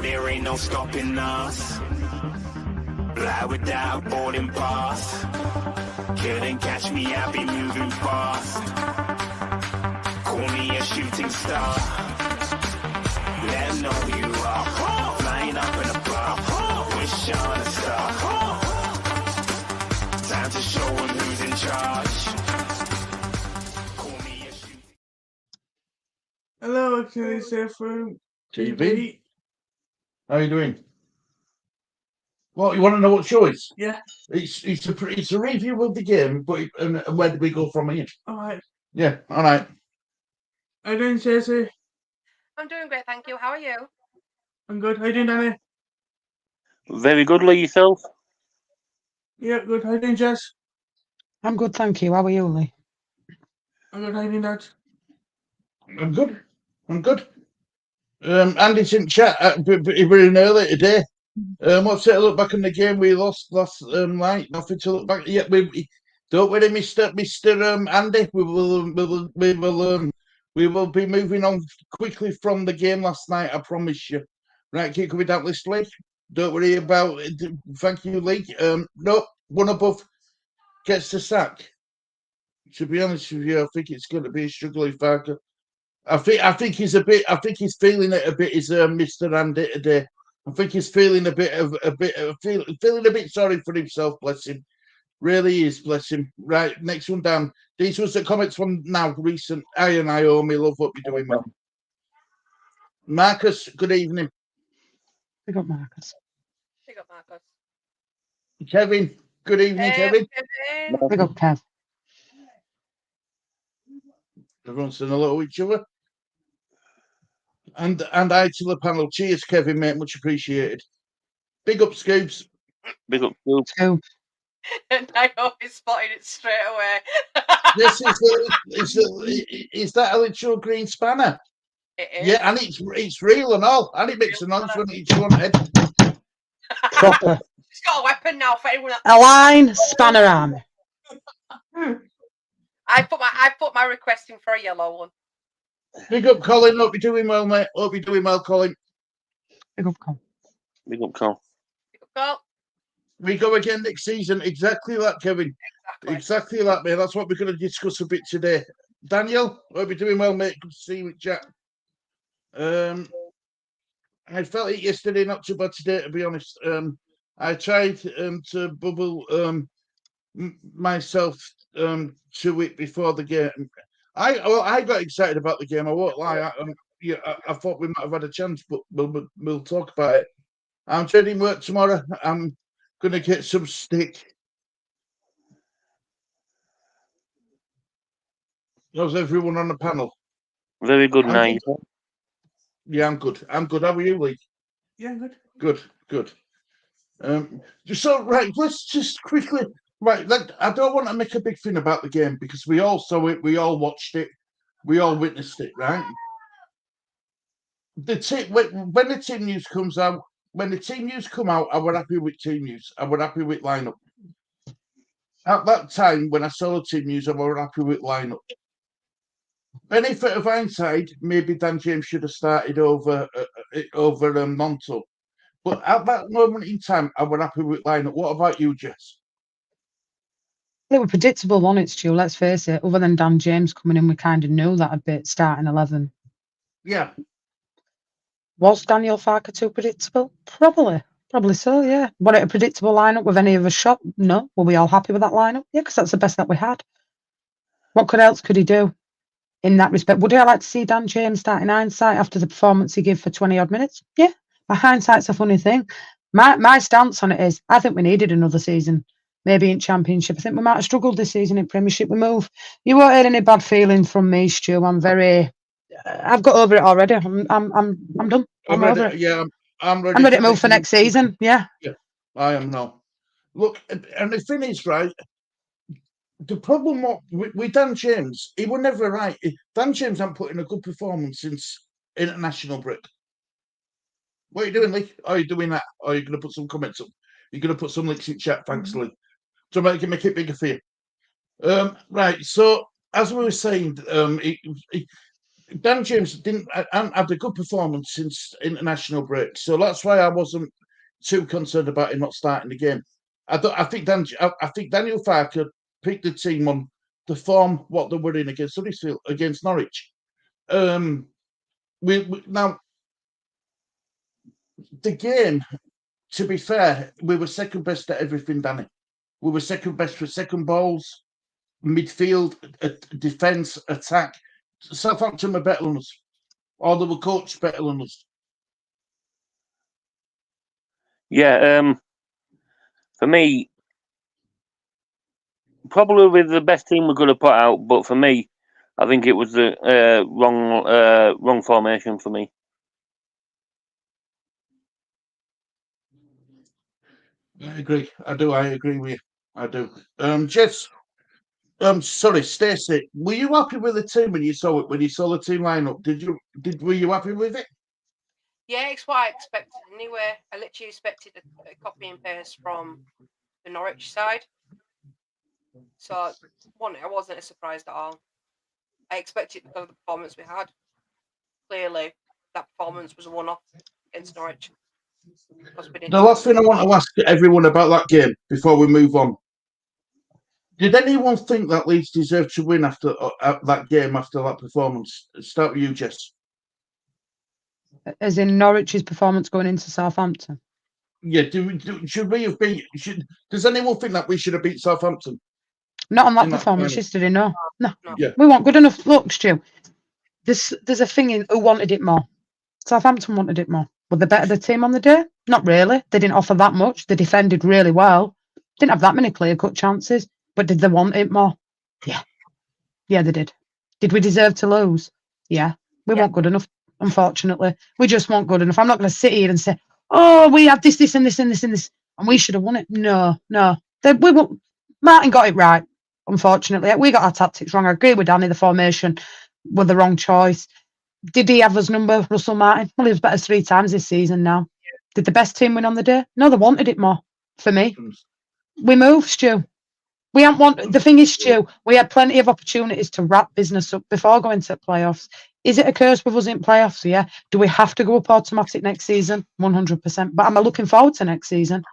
there ain't no stopping us. Fly without boarding pass. Couldn't catch me, I'll be moving fast. Call me a shooting star. Let 'em know who you are. Flying up in a bar. Wish on a star. Time to show 'em who's in charge. Call me a shooting. Hello, can I say from TV. How are you doing? Well, you want to know what show it's? Yeah. It's a review of the game, but and where do we go from here? All right. Yeah, all right. How you doing, Stacey? I'm doing great, thank you. How are you? I'm good. How you doing, Danny? Very good, Lee, yourself? Yeah, good. How you doing, Jess? I'm good, thank you. How are you, Lee? I'm good. How you doing, Dad? I'm good. Andy's in chat. He was in early today. What's it? Look back on the game we lost last night. Nothing to look back. Yeah, we don't worry, Mister Andy. We will be moving on quickly from the game last night. I promise you. Right, keep coming down this Lee. Don't worry about it. Thank you, Lee. No, one above gets the sack. To be honest with you, I think it's going to be a struggle if I think he's feeling it a bit. Is Mr. Andy today? I think he's feeling feeling a bit sorry for himself. Bless him, really is. Bless him. Right, next one down. These was the comments from now recent. I and Naomi love what we're doing well. Marcus, good evening. Pick up Marcus. Pick up Marcus. Kevin, good evening, Kevin. Kevin. Pick up Kev. Everyone's saying hello to each other. And I to the panel. Cheers, Kevin, mate. Much appreciated. Big up, Scoops. Big up, Scoop. Scoop. And I hope he's spotted it straight away. This is that a literal green spanner? It is. Yeah, and it's real and all, and it makes a noise when it's on head. Proper. He's got a weapon now for anyone. A line spanner arm. I put my request in for a yellow one. Big up, Colin. Hope you're doing well, mate. Hope you're doing well, Colin. Pick up Cole. Big up, Cole. Pick up Cole. We go again next season. Exactly that, Kevin. Exactly that, mate. That's what we're going to discuss a bit today. Daniel, hope you're doing well, mate. Good to see you with Jack. I felt it yesterday, not too bad today, to be honest. I tried to bubble myself to it before the game. I got excited about the game. I won't lie. I thought we might have had a chance, but we'll talk about it. I'm trading work tomorrow. I'm going to get some stick. How's everyone on the panel? Very good night. Yeah, I'm good. How are you, Lee? Yeah, good. Good. So, right, let's just quickly... Right, I don't want to make a big thing about the game because we all saw it, we all watched it, we all witnessed it, right? When the team news comes out, when the team news come out, I were happy with team news. I were happy with lineup. At that time, when I saw the team news, I were happy with lineup. Benefit of hindsight, maybe Dan James should have started over Monto. But at that moment in time, I were happy with lineup. What about you, Jess? They were predictable on it, Stu, let's face it. Other than Dan James coming in, we kind of knew that a bit starting 11. Yeah. Was Daniel Farker too predictable? Probably so, yeah. Was it a predictable lineup with any of us shot? No. Were we all happy with that lineup? Yeah, because that's the best that we had. What else could he do in that respect? Would I like to see Dan James starting hindsight after the performance he gave for 20 odd minutes? Yeah, but hindsight's a funny thing. My stance on it is I think we needed another season. Maybe in Championship. I think we might have struggled this season in Premiership. We move. You won't hear any bad feelings from me, Stu. I've got over it already. I'm done. I'm over it. Yeah, I'm ready. I'm ready to move for next season. Yeah. Yeah, I am now. Look, and the thing is, right, the problem with Dan James, he was never right. Dan James hasn't put in a good performance since international break. What are you doing, Lee? Are you doing that? Or are you going to put some comments up? You're going to put some links in chat. Thanks, Lee. To make it bigger for you. Right, so as we were saying, Dan James hadn't had a good performance since international break, so that's why I wasn't too concerned about him not starting the game. I think Daniel Farker picked the team on the form what they were in against Huddersfield, against Norwich. Now the game, to be fair, we were second best at everything, Danny. We were second best for second balls, midfield, defence, attack. Southampton were better than us, or they were coached better than us. Yeah, for me, probably with the best team we could have put out, but for me, I think it was the wrong formation for me. I agree. I do. I agree with you. I do. Jess. Sorry, Stacey. Were you happy with the team when you saw it? When you saw the team lineup, were you happy with it? Yeah, it's what I expected anyway. I literally expected a copy and paste from the Norwich side. So, I wasn't surprised at all. I expected because of the performance we had. Clearly, that performance was a one-off against Norwich. The last thing I want to ask everyone about that game before we move on. Did anyone think that Leeds deserved to win after that game, after that performance? Start with you, Jess. As in Norwich's performance going into Southampton? Yeah, should we have beat? Does anyone think that we should have beat Southampton? Not on that performance yesterday, no. Yeah. We weren't good enough. Look, Stu, there's a thing in who wanted it more. Southampton wanted it more. Were they better the team on the day? Not really. They didn't offer that much. They defended really well. Didn't have that many clear-cut chances. But did they want it more? Yeah. Yeah, they did. Did we deserve to lose? Yeah. We weren't good enough, unfortunately. We just weren't good enough. I'm not going to sit here and say, oh, we had this, and this, and this, and this, and we should have won it. No. Martin got it right, unfortunately. We got our tactics wrong. I agree with Danny. The formation were the wrong choice. Did he have his number, Russell Martin? Well, he was better 3 times this season now. Did the best team win on the day? No, they wanted it more, for me. We moved, Stu. The thing is, Stu, we had plenty of opportunities to wrap business up before going to playoffs. Is it a curse with us in playoffs? Yeah. Do we have to go up automatic next season? 100%. But am I looking forward to next season?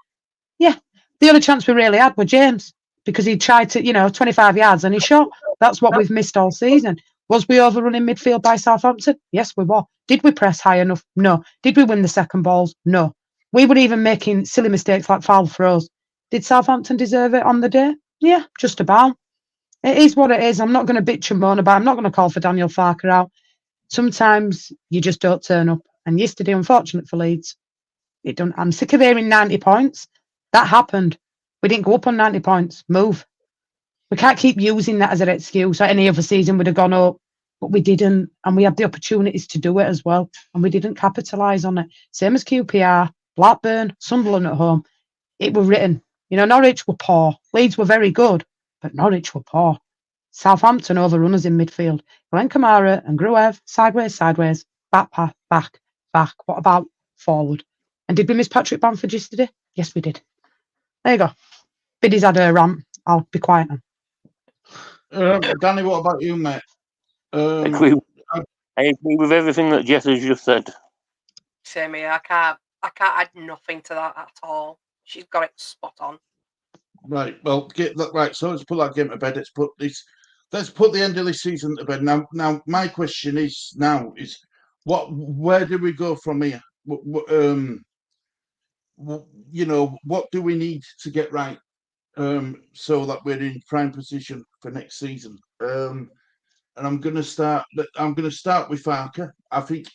Yeah. The only chance we really had was James, because he tried to, 25 yards and he shot. That's what we've missed all season. Was we overrunning midfield by Southampton? Yes, we were. Did we press high enough? No. Did we win the second balls? No. We were even making silly mistakes like foul throws. Did Southampton deserve it on the day? Yeah, just about. It is what it is. I'm not going to bitch and moan about it. I'm not going to call for Daniel Farker out. Sometimes you just don't turn up. And yesterday, unfortunate for Leeds, I'm sick of hearing 90 points. That happened. We didn't go up on 90 points. Move. We can't keep using that as an excuse. Any other season would have gone up, but we didn't. And we had the opportunities to do it as well. And we didn't capitalise on it. Same as QPR, Blackburn, Sunderland at home. It were written. Norwich were poor. Leeds were very good, but Norwich were poor. Southampton overrun us in midfield. Glenn Kamara and Gruev, sideways, back. What about forward? And did we miss Patrick Bamford yesterday? Yes, we did. There you go. Biddy's had a rant. I'll be quiet now. Danny, what about you, mate? I agree with everything that Jess has just said. Same here. I can't add nothing to that at all. She's got it spot on. Right. Well, right. So let's put that game to bed. Let's put the end of this season to bed. Now, my question is where do we go from here? What do we need to get right so that we're in prime position for next season? And I'm going to start with Farker. I think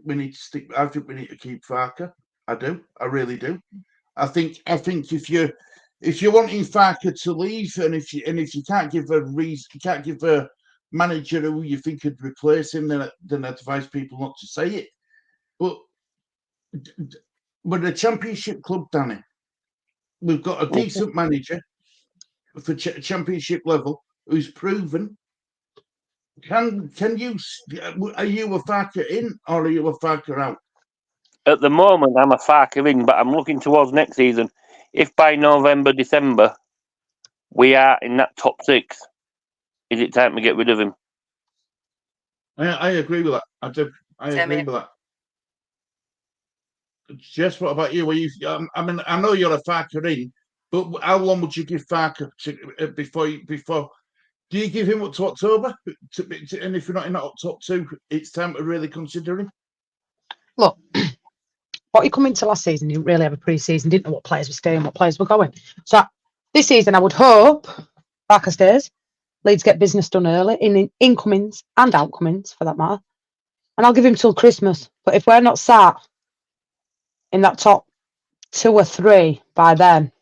we need to stick. I think we need to keep Farker. I do. I really do. I think if you're wanting Farker to leave, and if you can't give a reason, you can't give a manager who you think could replace him, then advise people not to say it. But we're a championship club, Danny. We've got a decent manager for championship level who's proven. Can you? Are you a Farker in or are you a Farker out? At the moment, I'm a Farker in, but I'm looking towards next season. If by November, December, we are in that top 6, is it time to get rid of him? I agree with that. I do. I Same agree here. with that. Jess, what about you? I mean, I know you're a Farker in, but how long would you give Farker before? Do you give him up to October? And if you're not in that top two, it's time to really consider him. Look, what he come into last season, he didn't really have a pre-season, didn't know what players were staying, what players were going. So this season, I would hope Barker stays. Leeds get business done early in incomings and outcomings, for that matter. And I'll give him till Christmas. But if we're not sat in that top 2 or 3 by then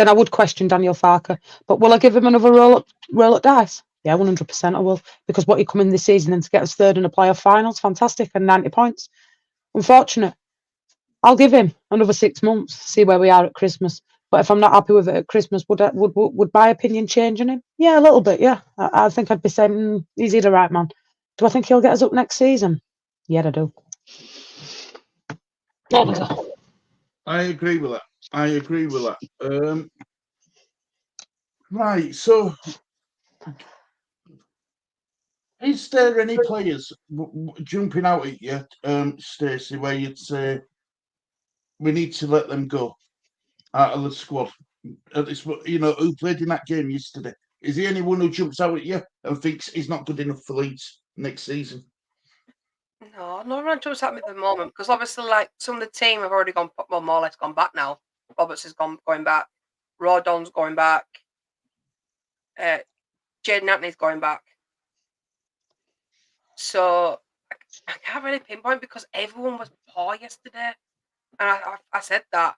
I would question Daniel Farker. But will I give him another roll at dice? Yeah, 100% I will. Because what he come in this season and to get us third in the playoff finals, fantastic, and 90 points. Unfortunate. I'll give him another 6 months, see where we are at Christmas. But if I'm not happy with it at Christmas, would my opinion change on him? Yeah, a little bit, yeah. I think I'd be saying, is he the right man? Do I think he'll get us up next season? Yeah, I do. There we go. I agree with that. Right, so is there any players jumping out at you, Stacey, where you'd say we need to let them go out of the squad? Who played in that game yesterday? Is there anyone who jumps out at you and thinks he's not good enough for Leeds next season? No, no one jumps at me at the moment because obviously, like some of the team have already gone, well, more or less gone back now. Roberts is going back. Rodon's going back. Jaden Anthony's going back. So I can't really pinpoint because everyone was poor yesterday, and I said that.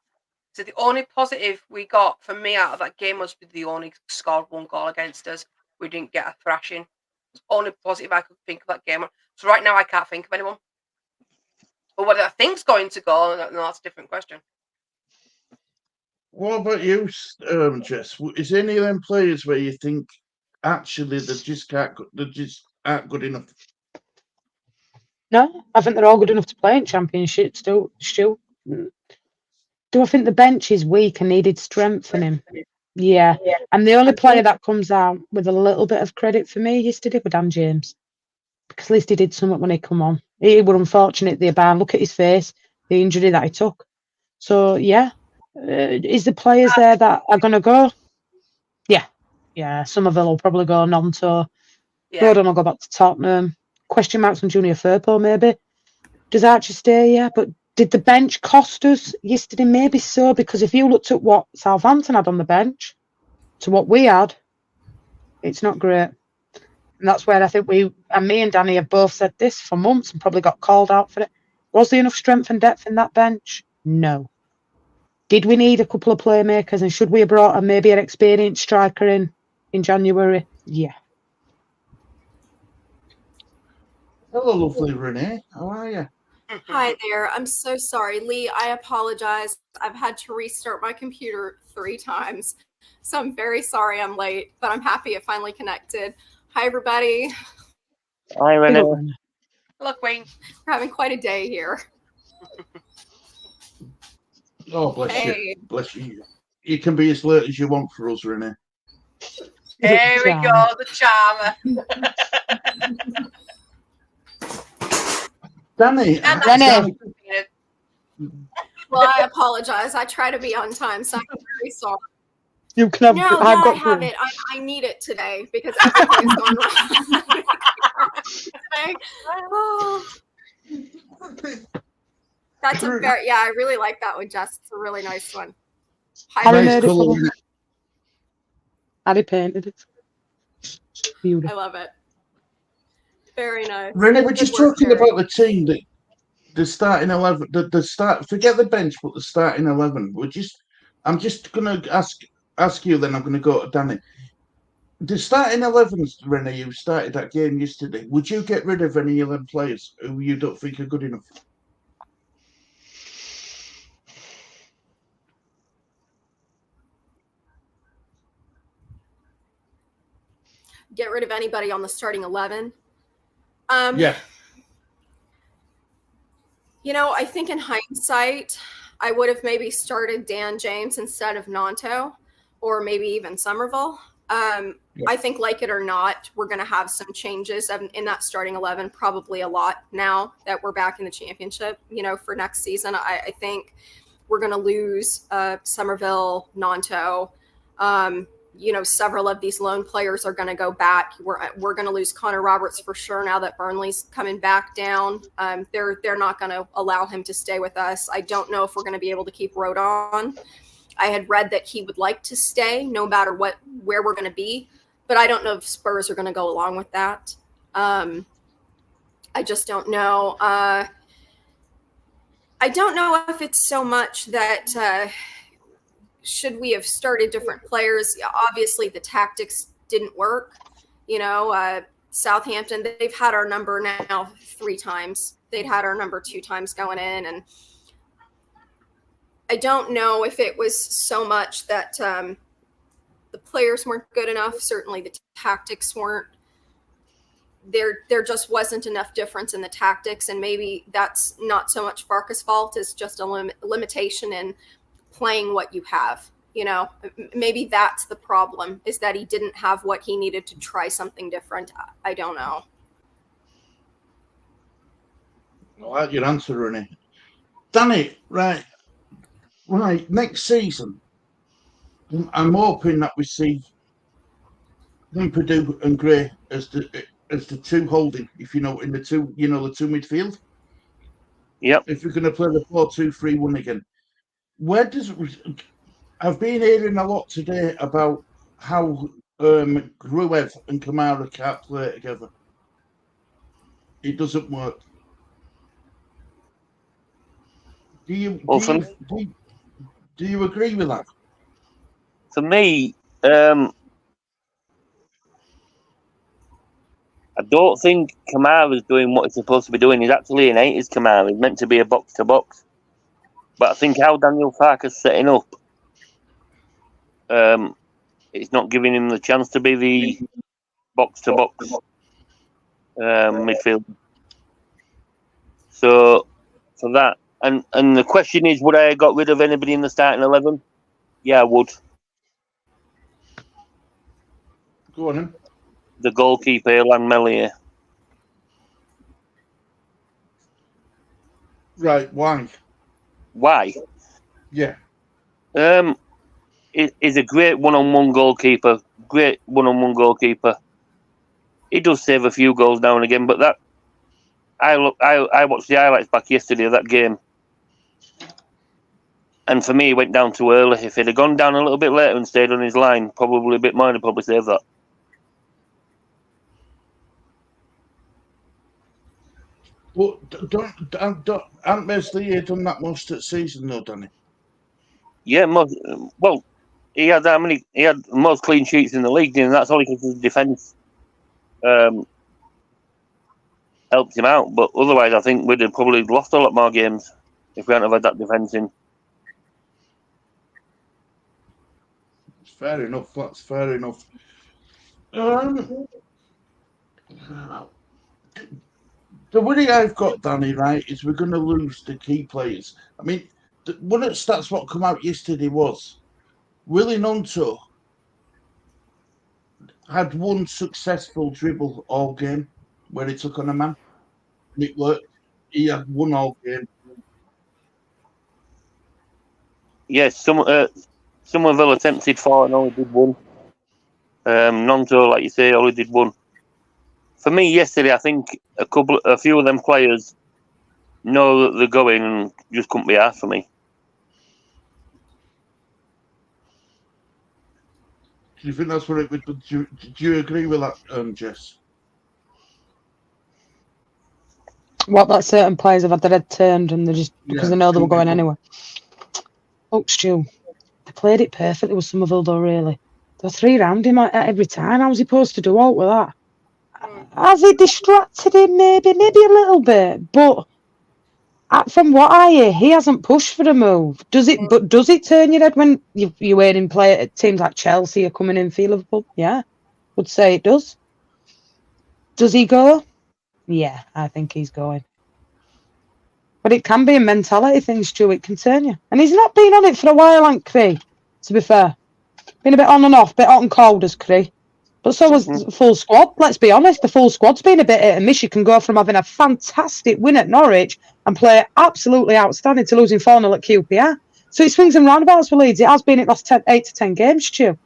So the only positive we got for me out of that game was the only scored 1 goal against us. We didn't get a thrashing. It's the only positive I could think of that game. So right now I can't think of anyone. But whether I think's going to go, no, that's a different question. What about you, Jess? Is any of them players where you think actually they just aren't good enough? No, I think they're all good enough to play in Championship still. Do I think the bench is weak and needed strengthening? Yeah. And the only player that comes out with a little bit of credit for me yesterday was Dan James. Because at least he did something when he come on. He was unfortunate there, but look at his face, the injury that he took. So, yeah. Is the players there that are going to go? Yeah. Yeah, Somerville will probably go non-tour. Yeah. Rodon will go back to Tottenham. Question marks on Junior Firpo, maybe. Does Archie stay? Yeah, but did the bench cost us yesterday? Maybe so, because if you looked at what Southampton had on the bench to what we had, it's not great. And that's where I think me and Danny have both said this for months and probably got called out for it. Was there enough strength and depth in that bench? No. Did we need a couple of playmakers, and should we have brought maybe an experienced striker in January? Yeah. Hello, lovely Renee. How are you? Hi there. I'm so sorry, Lee. I apologize. I've had to restart my computer 3 times. So I'm very sorry I'm late, but I'm happy it finally connected. Hi, everybody. Hi, Renee. Hello, Queen. We're having quite a day here. Oh, bless Hey. you. Bless you. You can be as late as you want for us, Renee. Here we go, the charmer. Danny. Renee. Well, I apologize. I try to be on time, so I'm very sorry. You can have. No, I have it. I need it today because everything's gone wrong today. Oh. That's a very, I really like that one, Jess. It's a really nice one. Nice colour. Harry painted it. Beautiful. I love it. Very nice. Renee, we're just talking about the team that the starting 11. Forget the bench, but the starting 11. I'm just gonna ask you. Then I'm gonna go to Danny. The starting 11s, Renee, you started that game yesterday. Would you get rid of any of them players who you don't think are good enough? Get rid of anybody on the starting 11. Yeah. I think in hindsight, I would have maybe started Dan James instead of Nanto, or maybe even Somerville. I think, like it or not, we're going to have some changes in that starting 11, probably a lot now that we're back in the championship, for next season. I think we're going to lose Somerville, Nanto. Several of these loan players are going to go back. We're going to lose Connor Roberts for sure now that Burnley's coming back down. They're not going to allow him to stay with us. I don't know if we're going to be able to keep Rodon. I had read that he would like to stay no matter where we're going to be, but I don't know if Spurs are going to go along with that. I just don't know. I don't know if it's so much that should we have started different players. Obviously, the tactics didn't work. Southampton, they've had our number now 3 times. They'd had our number 2 times going in, and I don't know if it was so much that the players weren't good enough. Certainly the tactics weren't. There just wasn't enough difference in the tactics, and maybe that's not so much Farke's fault as just a limitation in playing what you have. Maybe that's the problem, is that he didn't have what he needed to try something different. I don't know. I like your answer, Renee. Danny, right, next season, I'm hoping that we see Purdue and Gray as the 2 holding, in the 2, the 2 midfield. Yep. If we're going to play the 4-2-3-1 again, I've been hearing a lot today about how Gruev and Kamara can't play together. It doesn't work. Do you agree with that? For me, I don't think Kamara's doing what he's supposed to be doing. He's actually an 80s Kamara. He's meant to be a box-to-box. But I think how Daniel Farke's setting up, it's not giving him the chance to be the box-to-box midfielder. So, for that, and the question is, would I have got rid of anybody in the starting 11? Yeah, I would. Go on, then. The goalkeeper, Elan Melier. Right, why? Why? Yeah. He's a great one-on-one goalkeeper. He does save a few goals now and again, but that I watched the highlights back yesterday of that game, and for me, he went down too early. If he'd have gone down a little bit later and stayed on his line, probably a bit more, he'd probably save that. Well, aren't Meslier done that most of the season, though, Danny? Yeah, he had the most clean sheets in the league, and that's all because his defence helped him out. But otherwise, I think we'd have probably lost a lot more games if we hadn't have had that defence in. Fair enough. That's fair enough. The worry I've got, Danny, right, is we're going to lose the key players. I mean, one of the stats what come out yesterday was Willie Nunto had 1 successful dribble all game where he took on a man. And it worked. He had 1 all game. Yes, Somerville attempted 4 and only did 1. Nonto, like you say, only did 1. For me, yesterday, I think a few of them players know that they're going and just couldn't be asked for me. Do you think that's what it would? Do you agree with that, Jess? What, that certain players have had their head turned and they're just because they know they were going anywhere. Oh, Stu, they played it perfectly with Somerville, though. Really, they're 3 round him at every time. How's he supposed to do all with that? Has it distracted him? Maybe a little bit, but from what I hear, he hasn't pushed for the move. Does it turn your head when you're hearing play at teams like Chelsea are coming in for Liverpool? Yeah, would say it does. Does he go? Yeah, I think he's going. But it can be a mentality thing, Stu. It can turn you. And he's not been on it for a while, ain't Cree? To be fair, been a bit on and off, bit hot and cold as Cree. But so was the full squad. Let's be honest, the full squad's been a bit hit and miss. You can go from having a fantastic win at Norwich and play absolutely outstanding to losing 4-0 at QPR. So it swings and roundabouts for Leeds. It has been, it lost 8 to 10 games, Stu.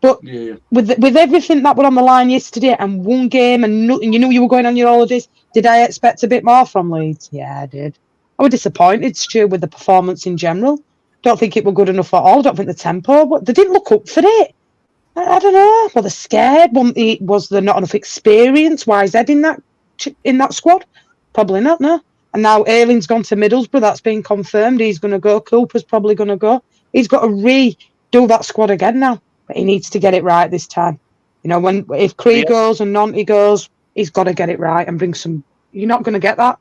But with everything that were on the line yesterday and one game and nothing, you knew you were going on your holidays, did I expect a bit more from Leeds? Yeah, I did. I was disappointed, Stu, with the performance in general. Don't think it were good enough at all. Don't think the tempo, but they didn't look up for it. I don't know. Well, they're scared. Was there not enough experience? Why is Ed in that squad? Probably not, no. And now Ayling's gone to Middlesbrough. That's been confirmed. He's going to go. Cooper's probably going to go. He's got to redo that squad again now. But he needs to get it right this time. You know, if Cree goes and Nonty goes, he's got to get it right and bring some. You're not going to get that.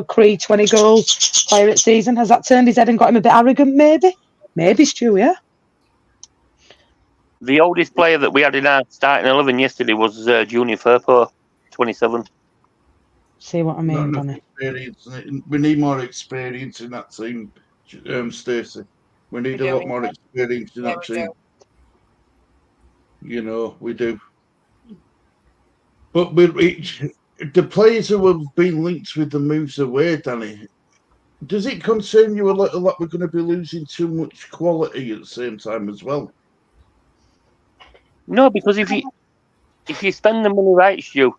Cree 20 goals player at season. Has that turned his head and got him a bit arrogant? Maybe, Stu. Yeah. The oldest player that we had in our starting 11 yesterday was Junior Firpo, 27. See what I mean, Bonnie? We need more experience in that team, Stacey. We need a lot more experience in that team. You know, we do. But the players who have been linked with the moves away, Danny, does it concern you a little that we're going to be losing too much quality at the same time as well? No, because if you spend the money right, Stu,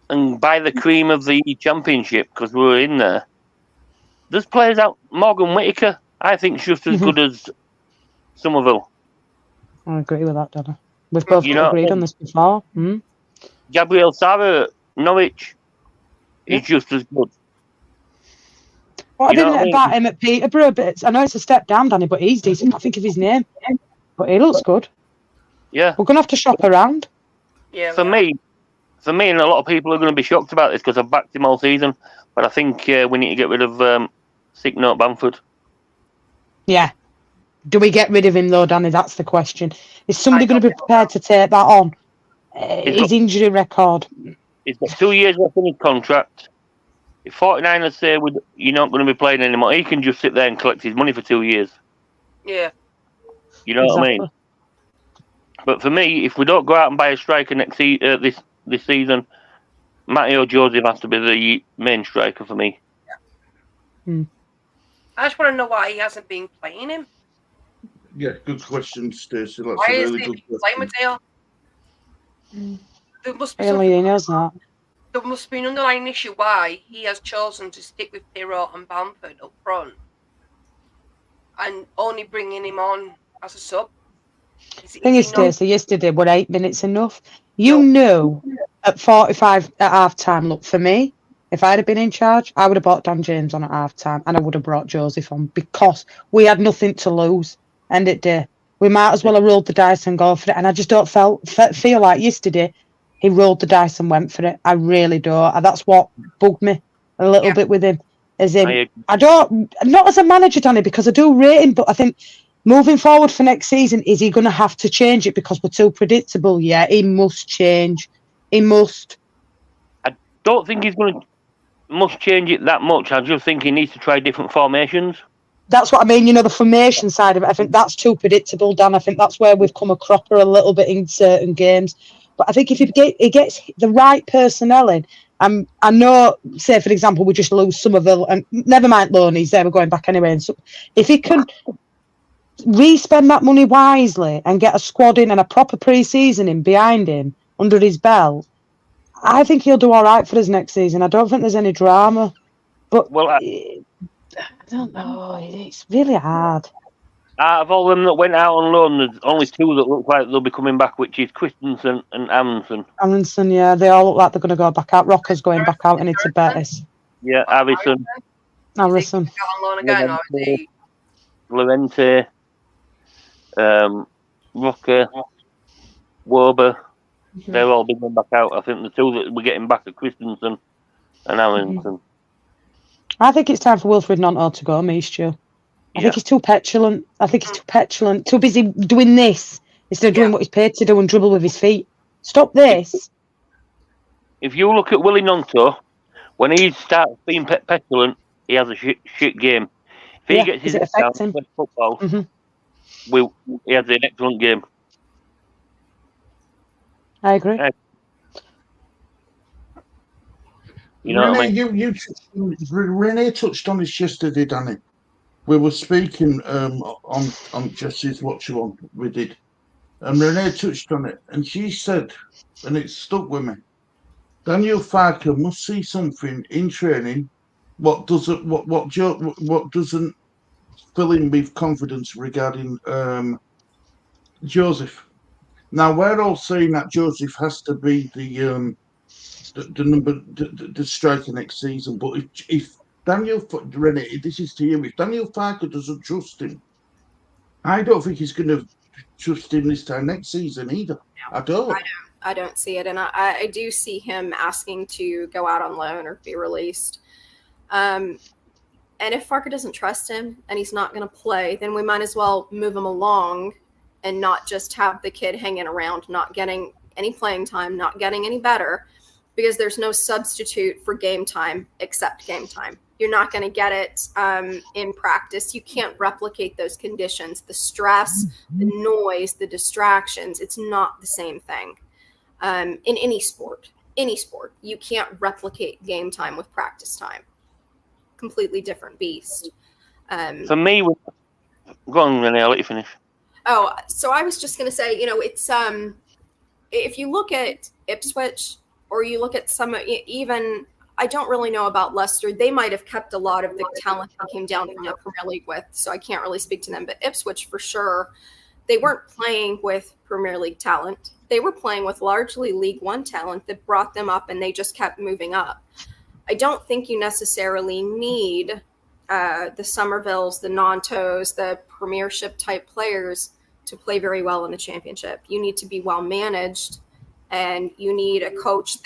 and buy the cream of the championship, because we're in there's players out. Morgan Whittaker, I think, is just as good as Somerville. I agree with that, Donna. We've both agreed on this before. Gabriel Sara, Norwich, is just as good. What I didn't about him at Peterborough, but I know it's a step down, Danny, but he's decent. I think of his name, but he looks good. Yeah, we're gonna have to shop around. Yeah. For me, and a lot of people are going to be shocked about this because I've backed him all season. But I think we need to get rid of Sick Note Bamford. Yeah. Do we get rid of him though, Danny? That's the question. Is somebody going to be prepared to take that on? His injury record. He's got 2 years left in his contract. If 49ers say you're not going to be playing anymore, he can just sit there and collect his money for 2 years. Yeah. You know what I mean? But for me, if we don't go out and buy a striker this season, Matteo Joseph has to be the main striker for me. Yeah. I just want to know why he hasn't been playing him. Yeah, good question, Stacey. That's Why a is really he good playing question. Mateo? There must be He knows that. There must be an underlying issue why he has chosen to stick with Pirro and Bamford up front and only bringing him on as a sub. Thing is, Stacey, yesterday were 8 minutes enough? You knew at 45 at half time. Look, for me, if I'd have been in charge, I would have brought Dan James on at half time and I would have brought Joseph on because we had nothing to lose. End it day. We might as well have rolled the dice and go for it. And I just don't feel like yesterday he rolled the dice and went for it. I really don't. And that's what bugged me a little bit with him. As in, not as a manager, Danny, because I do rate him, but I think moving forward for next season, is he going to have to change it because we're too predictable? Yeah, he must change. He must. I don't think he's going to must change it that much. I just think he needs to try different formations. That's what I mean. You know, the formation side of it, I think that's too predictable, Dan. I think that's where we've come a cropper a little bit in certain games. But I think if he gets the right personnel in, I know, say, for example, we just lose Somerville, and never mind Loney's there, we're going back anyway. And so if he can re-spend that money wisely and get a squad in and a proper pre-season in behind him under his belt, I think he'll do all right for us next season. I don't think there's any drama. But I don't know. It's really hard. Out of all them that went out on loan, there's only two that look like they'll be coming back, which is Christensen and Amundsen. Amundsen, yeah, they all look like they're going to go back out. Rocker's going back out and into Bettis. Yeah, Harrison. Harrison. On loan again, or is he... Lorente, Rocker, Wober. They've all been going back out. I think the two that we're getting back are Christensen and Amundsen. I think it's time for Wilfred Gnonto to go, me, Stu. I think he's too petulant. Too busy doing this instead of doing what he's paid to do and dribble with his feet. Stop this. If you look at Willie Gnonto, when he starts being petulant, he has a shit game. If he gets his head down and plays football, he has an excellent game. I agree. You know what I mean? Renee touched on this yesterday, Danny. We were speaking on Jesse's Watch Along we did, and Renee touched on it, and she said, and it stuck with me. Daniel Farker must see something in training what doesn't fill him with confidence regarding Joseph. Now we're all saying that Joseph has to be the striker next season, but if Daniel Renee, this is to you, if Daniel Farker doesn't trust him, I don't think he's going to trust him this time next season either. No, I don't. I don't see it, and I do see him asking to go out on loan or be released. And if Farker doesn't trust him and he's not going to play, then we might as well move him along and not just have the kid hanging around, not getting any playing time, not getting any better, because there's no substitute for game time except game time. You're not going to get it in practice. You can't replicate those conditions, the stress, the noise, the distractions. It's not the same thing. In any sport, you can't replicate game time with practice time. Completely different beast. For me, go on, Renee, I'll let you finish. Oh, so I was just going to say, it's if you look at Ipswich or you look at some, even I don't really know about Leicester. They might have kept a lot of the talent that came down from the Premier League with, so I can't really speak to them. But Ipswich, for sure, they weren't playing with Premier League talent. They were playing with largely League One talent that brought them up, and they just kept moving up. I don't think you necessarily need the Somervilles, the Nantos, the Premiership type players to play very well in the Championship. You need to be well managed, and you need a coach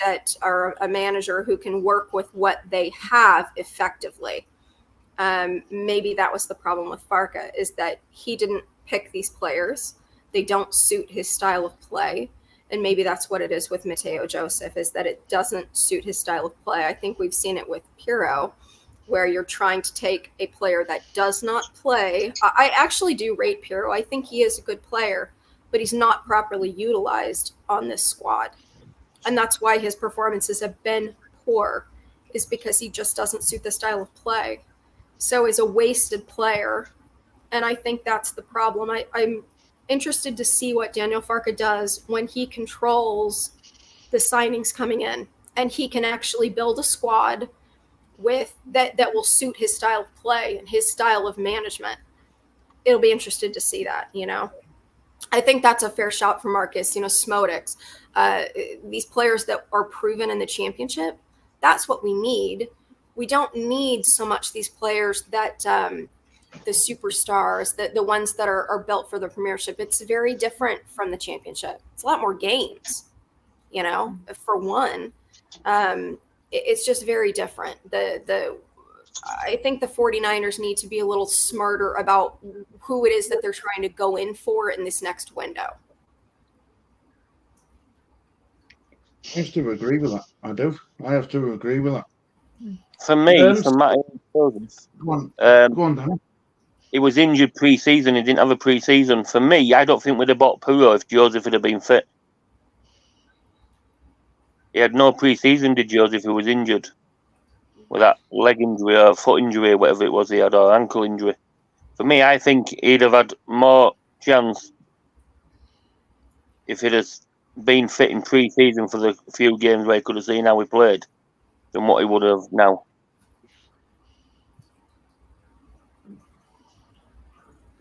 or a manager who can work with what they have effectively. Maybe that was the problem with Farka, is that he didn't pick these players. They don't suit his style of play. And maybe that's what it is with Mateo Joseph, is that it doesn't suit his style of play. I think we've seen it with Pirro, where you're trying to take a player that does not play. I actually do rate Pirro. I think he is a good player, but he's not properly utilized on this squad. And that's why his performances have been poor, is because he just doesn't suit the style of play. So he's a wasted player. And I think that's the problem. I'm interested to see what Daniel Farka does when he controls the signings coming in, and he can actually build a squad with that will suit his style of play and his style of management. It'll be interesting to see that, I think that's a fair shout for Marcus, Smodics. These players that are proven in the Championship, that's what we need. We don't need so much these players that the superstars, the ones that are built for the Premiership. It's very different from the Championship. It's a lot more games, for one. It's just very different. I think the 49ers need to be a little smarter about who it is that they're trying to go in for in this next window. I have to agree with that. I do. I have to agree with that. For me, for Matt, go on, Danny. He was injured pre-season. He didn't have a pre-season. For me, I don't think we'd have bought Puro if Joseph had been fit. He had no pre-season, did Joseph, who was injured with that leg injury or foot injury or whatever it was he had, or ankle injury. For me, I think he'd have had more chance if he'd have been fit in pre-season for the few games where he could have seen how he played than what he would have now.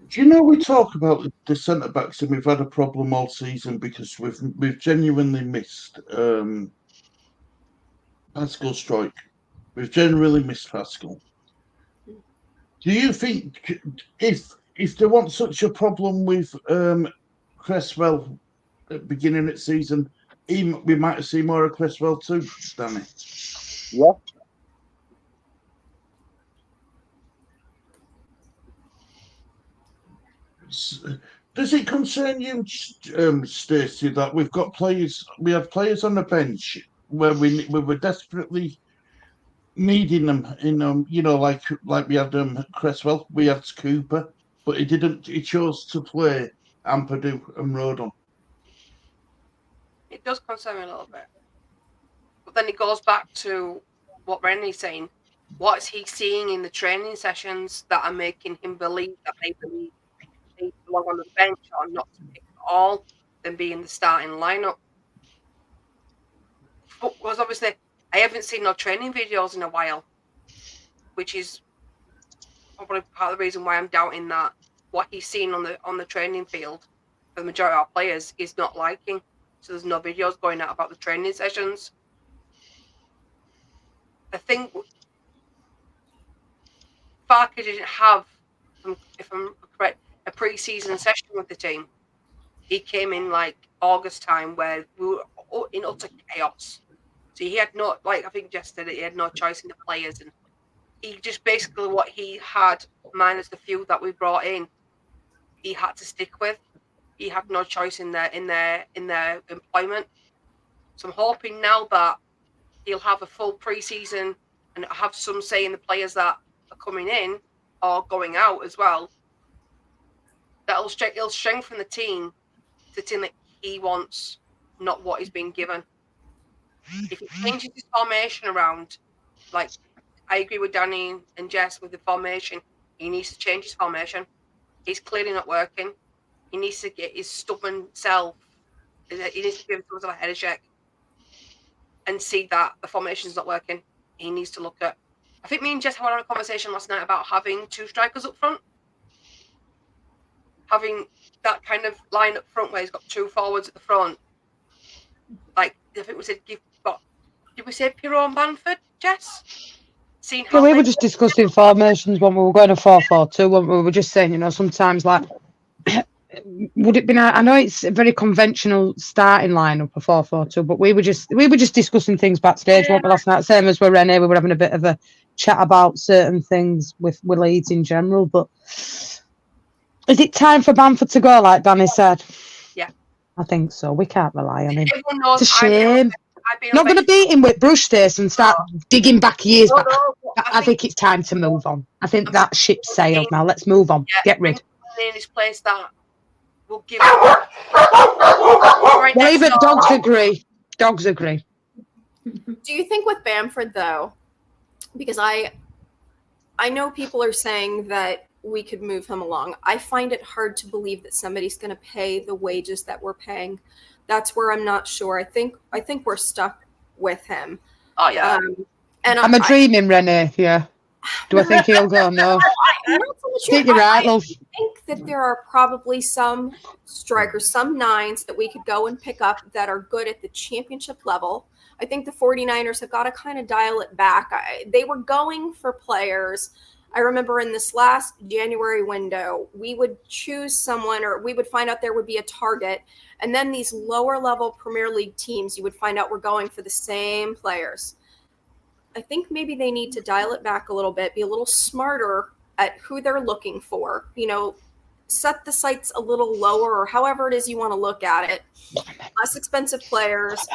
Do you know, we talk about the centre backs, and we've had a problem all season because we've genuinely missed Pascal Strike. We've generally missed Pascal. Do you think if there wasn't such a problem with Cresswell at the beginning of the season, we might have seen more of Cresswell too, Danny? Yeah. Does it concern you, Stacey, that we have players on the bench where we were desperately needing them in like we had Cresswell, we had Cooper, but he chose to play Ampadu and Rodon. It does concern me a little bit. But then it goes back to what Rennie's saying. What is he seeing in the training sessions that are making him believe that they believe they belong on the bench or not to pick at all than be in the starting lineup? Because obviously I haven't seen no training videos in a while, which is probably part of the reason why I'm doubting that what he's seen on the training field for the majority of our players is not liking. So there's no videos going out about the training sessions. I think Farke didn't have, if I'm correct, a pre-season session with the team. He came in like August time where we were in utter chaos. So he had no, like I think Jess said it, he had no choice in the players, and he just basically what he had, minus the few that we brought in, he had to stick with. He had no choice in their employment. So I'm hoping now that he'll have a full pre-season and have some say in the players that are coming in or going out as well. That'll strengthen the team to the team that he wants, not what he's been given. If he changes his formation around, like I agree with Danny and Jess with the formation, he needs to change his formation. He's clearly not working. He needs to get his stubborn self. He needs to give himself a head check and see that the formation's not working. He needs to look at. I think me and Jess had a conversation last night about having two strikers up front. Having that kind of line up front where he's got two forwards at the front. Like I think we said, did we say Pirro and Bamford, Jess? Yeah, we were just discussing formations when we were going to 4-4-2. When we were just saying, sometimes like, would it be? I know it's a very conventional starting lineup, a 4-4-2, but we were just discussing things backstage, weren't we, last night? Same as with Renee, we were having a bit of a chat about certain things with Leeds in general. But is it time for Bamford to go, like Danny said? Yeah, I think so. We can't rely on him. Everyone knows it's a shame. Not going to beat him with brush this and start digging back years back. I think it's time to move on. I think that ship's sailed now. Let's move on. Get rid. In his place that will give. Well, even dogs agree. Dogs agree. Do you think with Bamford though, because I know people are saying that we could move him along. I find it hard to believe that somebody's going to pay the wages that we're paying. That's where I'm not sure. I think we're stuck with him. Oh yeah. And I'm dreaming, Renee. Yeah. Do I think he'll go? No. Think you're right, love. I think that there are probably some strikers, some nines that we could go and pick up that are good at the championship level. I think the 49ers have got to kind of dial it back. They were going for players. I remember in this last January window, we would choose someone, or we would find out there would be a target. And then these lower level Premier League teams, you would find out were going for the same players. I think maybe they need to dial it back a little bit, be a little smarter at who they're looking for. Set the sights a little lower, or however it is you want to look at it. Less expensive players,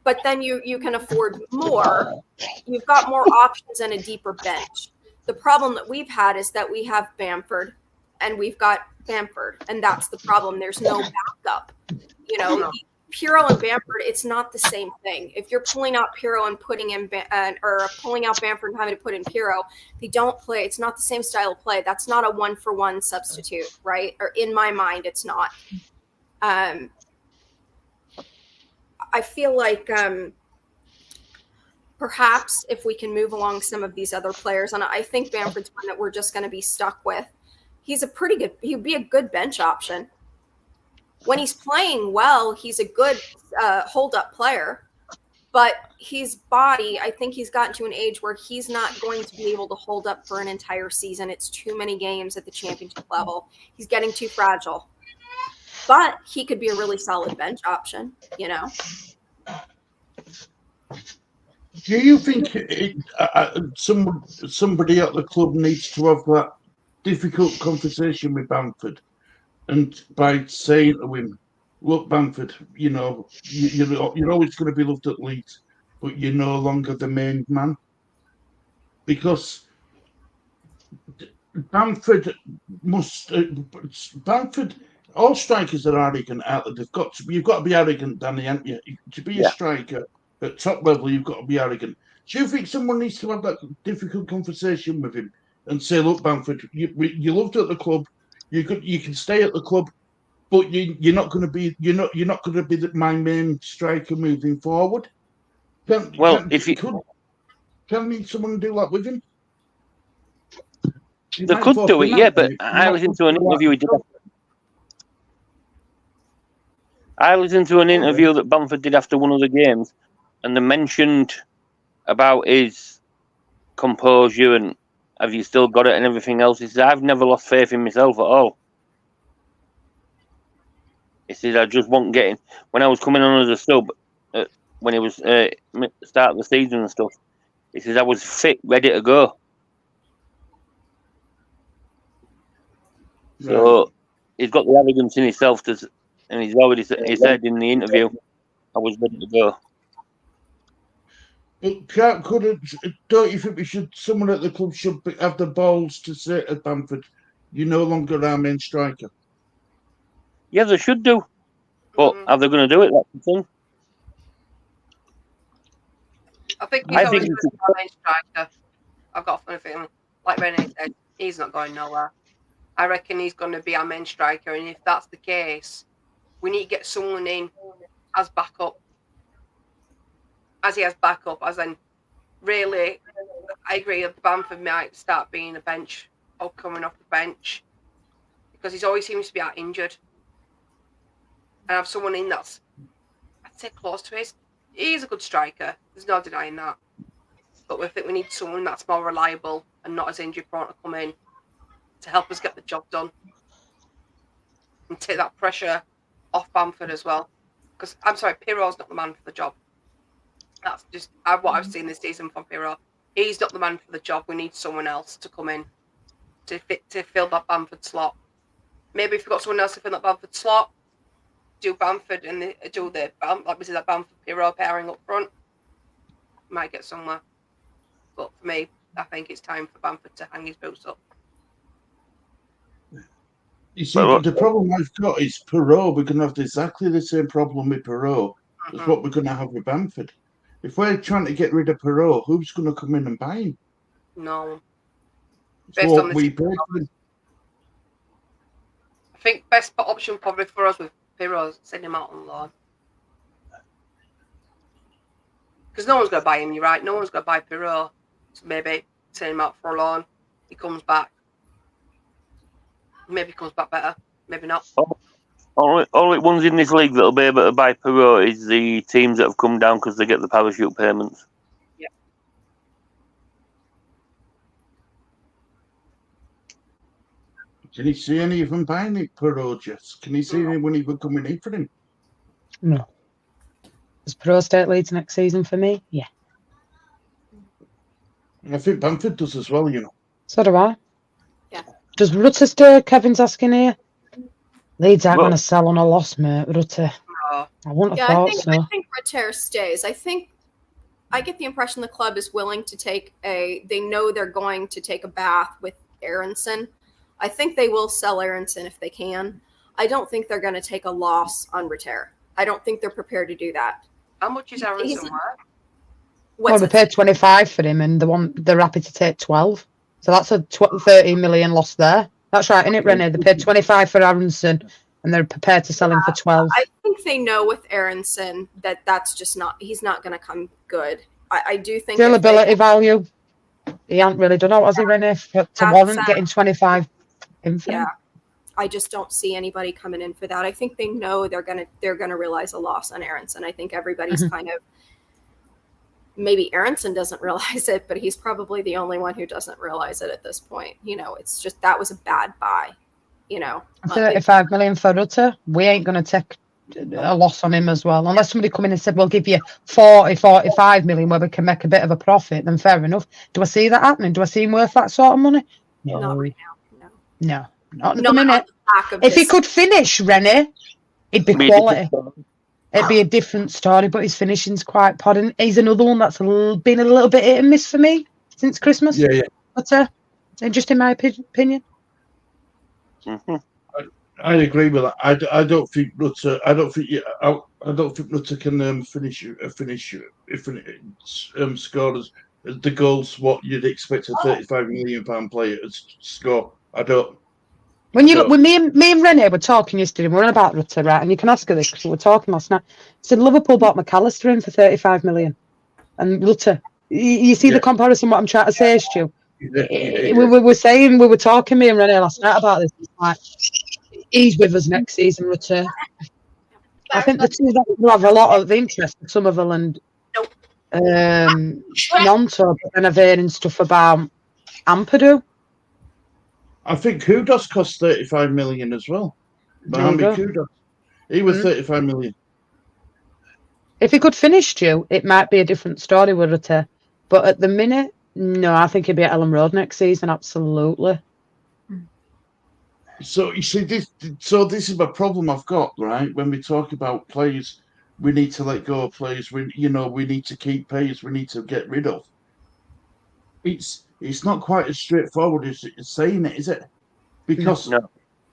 but then you can afford more. You've got more options and a deeper bench. The problem that we've had is that we have Bamford and we've got Bamford, and that's the problem. There's no backup. Pirro and Bamford, it's not the same thing. If you're pulling out Pirro and putting in or pulling out Bamford and having to put in Pirro, they don't play. It's not the same style of play. That's not a 1-for-1 substitute, right? Or in my mind, it's not. I feel like perhaps if we can move along some of these other players, and I think Bamford's one that we're just going to be stuck with. He'd be a good bench option. When he's playing well, he's a good hold-up player. But his body, I think he's gotten to an age where he's not going to be able to hold up for an entire season. It's too many games at the championship level. He's getting too fragile. But he could be a really solid bench option, Do you think somebody at the club needs to have that difficult conversation with Bamford, and by saying to him, "Look, Bamford, you're always going to be loved at Leeds, but you're no longer the main man," because Bamford all strikers are arrogant, aren't they? You've got to be arrogant, Danny, haven't you? To be a striker at top level, you've got to be arrogant. Do you think someone needs to have that difficult conversation with him and say, "Look, Bamford, you loved at the club. You can stay at the club, but you're not going to be my main striker moving forward." Can someone do that with him? They could do it, yeah. But I listened to an interview he did. I listened to an interview that Bamford did after one of the games, and they mentioned about his composure and have you still got it and everything else. He said, I've never lost faith in myself at all. He said, I just wasn't getting... When I was coming on as a sub, when it was start of the season and stuff, he says, I was fit, ready to go. Right. So he's got the arrogance in himself, and he's already he said in the interview, I was ready to go. Don't you think someone at the club should have the balls to say to Bamford, you're no longer our main striker? Yeah, they should do. But are they going to do it? That's the thing. I think he's always going to be our main striker. I've got a funny feeling. Like Renee said, he's not going nowhere. I reckon he's going to be our main striker, and if that's the case, we need to get someone in as backup. As he has backup, as in, really, I agree that Bamford might start being a bench or coming off the bench because he always seems to be out injured. And have someone in that's, I'd say, close to his. He's a good striker. There's no denying that. But we think we need someone that's more reliable and not as injury prone to come in to help us get the job done and take that pressure off Bamford as well. Because, I'm sorry, Pirro's not the man for the job. That's just what I've seen this season from Pirro. He's not the man for the job. We need someone else to come in to fill that Bamford slot. Maybe if we've got someone else to fill that Bamford slot, do Bamford and like we said, that Bamford Pirro pairing up front, might get somewhere. But for me, I think it's time for Bamford to hang his boots up. You see, the problem I've got is Pirro. We're going to have exactly the same problem with Pirro as what we're going to have with Bamford. If we're trying to get rid of Pirro, who's going to come in and buy him? No. Based on I think best option probably for us with Pirro is send him out on loan. Because no one's going to buy him, you're right. No one's going to buy Pirro. So maybe send him out for a loan. He comes back. Maybe he comes back better. Maybe not. Only ones in this league that'll be able to buy Pirro is the teams that have come down because they get the parachute payments. Yeah. Can you see any of them buying it, Pirro, Jess? Can you see anyone even coming in for him? No. Does Pirro stay at Leeds next season for me? Yeah. I think Bamford does as well, you know. So do I. Yeah. Does Rutter stay? Kevin's asking here. Leeds aren't going to sell on a loss, mate. Rutter. No. I wouldn't have thought so. I think Rutter stays. I get the impression the club is willing to they know they're going to take a bath with Aronson. I think they will sell Aronson if they can. I don't think they're going to take a loss on Rutter. I don't think they're prepared to do that. How much is Aronson worth? Well, they paid 25 for him, and they're happy to take 12. So that's a 13 million loss there. That's right, isn't it, Renee? They paid 25 for Aronson, and they're prepared to sell him for 12. I think they know with Aronson that's just not. He's not going to come good. I do think Availability value. He hasn't really done it, has he, Renee? To warrant getting 25 in for him. I just don't see anybody coming in for that. I think they know they're gonna realize a loss on Aronson. I think everybody's kind of, maybe Aronson doesn't realize it, but he's probably the only one who doesn't realize it at this point. You know, it's just that was a bad buy. You know, 35 million for Rutter. We ain't gonna take a loss on him as well, unless somebody come in and said we'll give you 45 million where we can make a bit of a profit. Then fair enough. Do I see that happening? Do I see him worth that sort of money? No. Not right now. No. Not at the minute. If he could finish, Rennie, it'd be quality. It'd be a different story, but his finishing's quite podding. He's another one that's been a little bit hit and miss for me since Christmas. Yeah. But just in my opinion. I I agree with that. I don't think Rutter. I don't think Rutter can finish score the goals what you'd expect a £35 million player to score. I don't. When you look, when me and Renee were talking yesterday, we were on about Rutter, right? And you can ask her this because we were talking last night. Said Liverpool bought McAllister in for 35 million, and Rutter. You see the comparison? What I'm trying to say, Stu. We were talking, me and Renee last night about this. Like, he's with us next season, Rutter. I think the two that will have a lot of interest, Summerville and Nonto, but then I've heard stuff about Ampadu. I think Kudos cost 35 million as well. Mohamed Kudos. He was 35 million. If he could finish, Stu, it might be a different story with Rutter. But at the minute, no, I think he'll be at Ellen Road next season, absolutely. So you see, this is a problem I've got, right? When we talk about players, we need to let go of players. We need to keep players. We need to get rid of. It's not quite as straightforward as saying it, is it? Because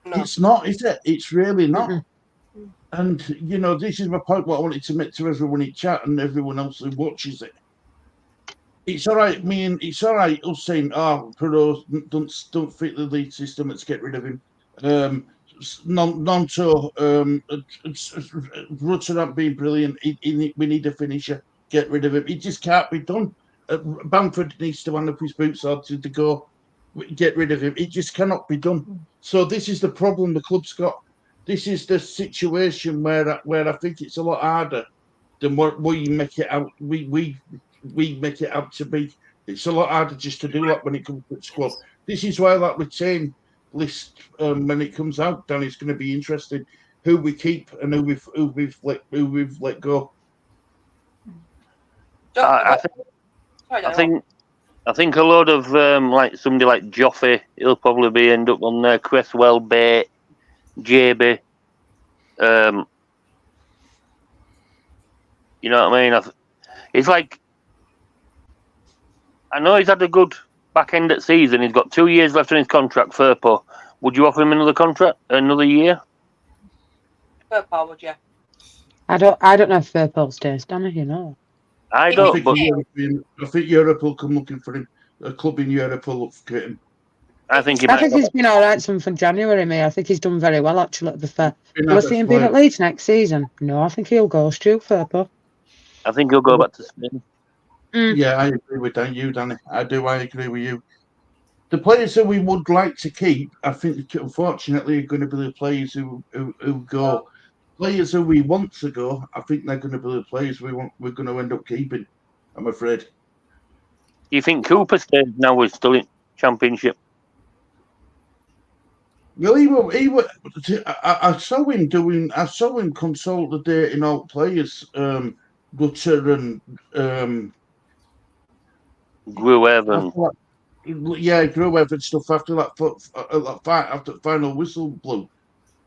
it's not, is it? It's really not. Mm-hmm. And this is my point. What I wanted to make to everyone in chat and everyone else who watches it. It's all right. It's all right. Us saying, "Oh, Perot don't fit the league system. Let's get rid of him." Nonto, Rutter not being brilliant. We need a finisher. Get rid of him. It just can't be done. Bamford needs to hand up his boots or to go. Get rid of him. It just cannot be done. So this is the problem the club's got. This is the situation where I think it's a lot harder than what we make it out. We make it out to be. It's a lot harder just to do that when it comes to the squad. This is why that retain list when it comes out, Danny's going to be interested. Who we keep and who we've let go. I think a lot of like somebody like Joffrey, he'll probably end up on there. Cresswell, Bate, JB. You know what I mean? It's like, I know he's had a good back end at season. He's got 2 years left on his contract. Firpo, would you offer him another contract, another year? Firpo, would you? I don't know if Firpo stays, Danny. I don't. I think Europe will come looking for him. A club in Europe will look for him. I think he's been all right since from January, mate. I think he's done very well, actually, to be fair. Will I see him being at Leeds next season? No, I think he'll go, Stu, Firpo. I think he'll go back to Spain. Yeah, I agree with you, Danny. I agree with you. The players that we would like to keep, I think, unfortunately, are going to be the players who go. Players who we want to go, I think they're going to be the players we're going to end up keeping, I'm afraid. Do you think Cooper stays now? We're still in Championship. Well, I saw him consolidating all players, Rutter and Gruev. Gruev and stuff after after the final whistle blew.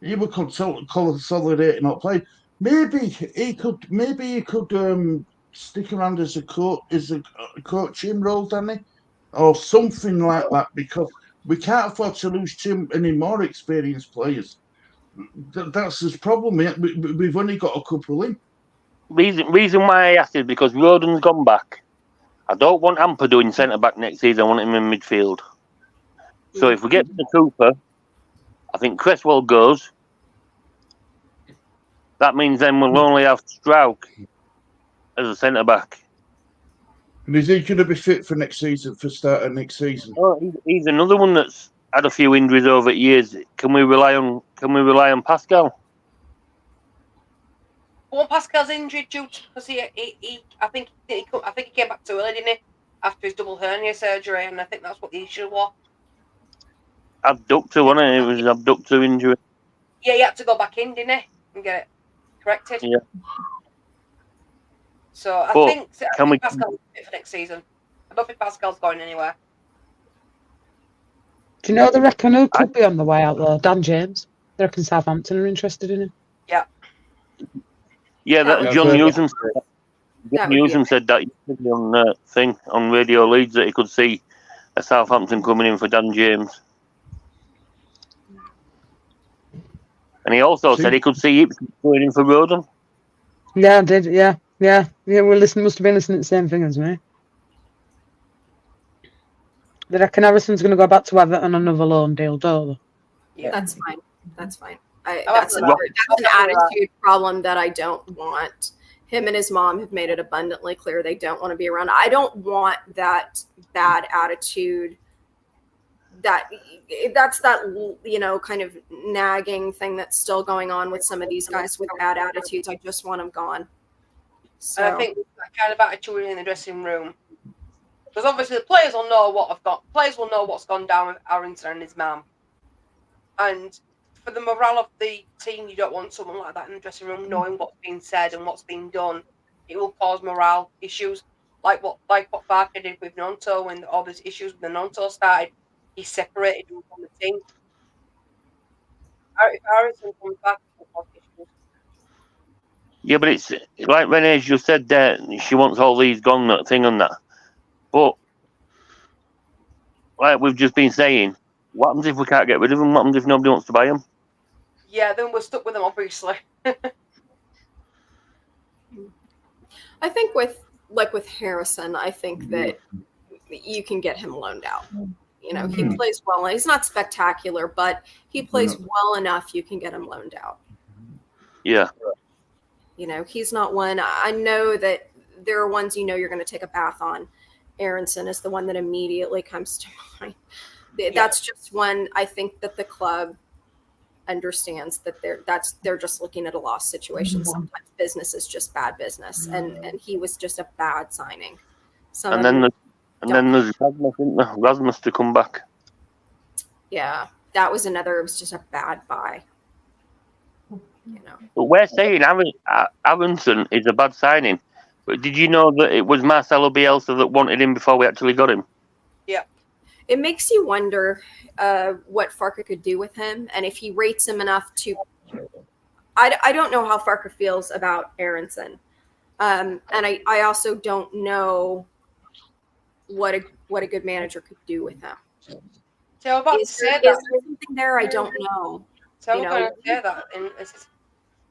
He would consolidating all players. Maybe he could stick around as a coaching role, Danny, or something like that, because we can't afford to lose too many more experienced players. That's his problem. We've only got a couple in. Reason why I asked is because Rodon's gone back. I don't want Ampadu in centre back next season. I want him in midfield. So if we get to Cooper, I think Cresswell goes. That means then we'll only have Strauch as a centre back. And is he going to be fit for next season? For start of next season? Oh, he's another one that's had a few injuries over the years. Can we rely on Pascal? Well, Pascal's injured because I think he came back too early, didn't he? After his double hernia surgery, and I think that's what the issue was. Abductor, wasn't it? It was an abductor injury. Yeah, he had to go back in, didn't he, and get it corrected. Yeah. So I think Pascal's fit for next season. I don't think Pascal's going anywhere. Do you know they reckon who could be on the way out though? Dan James. They reckon Southampton are interested in him. Yeah. Yeah, John Newsom said that on Radio Leeds that he could see a Southampton coming in for Dan James. And he also said he could see it going in for Roden. Yeah, I did. Yeah. We're listening. Must have been listening to the same thing as me. They reckon Harrison's going to go back to Everton on another loan deal, don't they? Yeah. That's fine. That's fine. I'm That's happy with an that. attitude problem that I don't want. Him and his mom have made it abundantly clear they don't want to be around. I don't want that bad attitude. That's that, you know, kind of nagging thing that's still going on with some of these guys with bad attitudes. I just want them gone. So And I think that kind of attitude in the dressing room, because obviously the players will know players will know what's gone down with Aronson and his mum. And for the morale of the team, you don't want someone like that in the dressing room knowing what's been said and what's been done. It will cause morale issues, like what Barker did with Nonto when all these issues with the Nonto started. He separated him from the team. If Aronson comes back, it will cause issues. Yeah, but it's like Renee just said there, she wants all these gone, that thing and that. But, like we've just been saying, what happens if we can't get rid of them? What happens if nobody wants to buy them? Yeah, then we're stuck with them, obviously. I think with Harrison, I think that you can get him loaned out. You know, he plays well. He's not spectacular, but he plays well enough. You can get him loaned out. Yeah. You know, he's not one. I know that there are ones you know you're going to take a bath on. Aronson is the one that immediately comes to mind. That's just one I think that the club understands that they're just looking at a lost situation. Sometimes business is just bad business, and he was just a bad signing. And then there's Rasmus, isn't there? Rasmus to come back. Yeah, that was another. It was just a bad buy. You know. But we're saying Aronson is a bad signing. But did you know that it was Marcelo Bielsa that wanted him before we actually got him? Yeah. It makes you wonder what Farke could do with him, and if he rates him enough to. I don't know how Farke feels about Aronson, and I also don't know what a good manager could do with him. So I'm about to say that. Is there something there? I don't know. So I'm going to say that.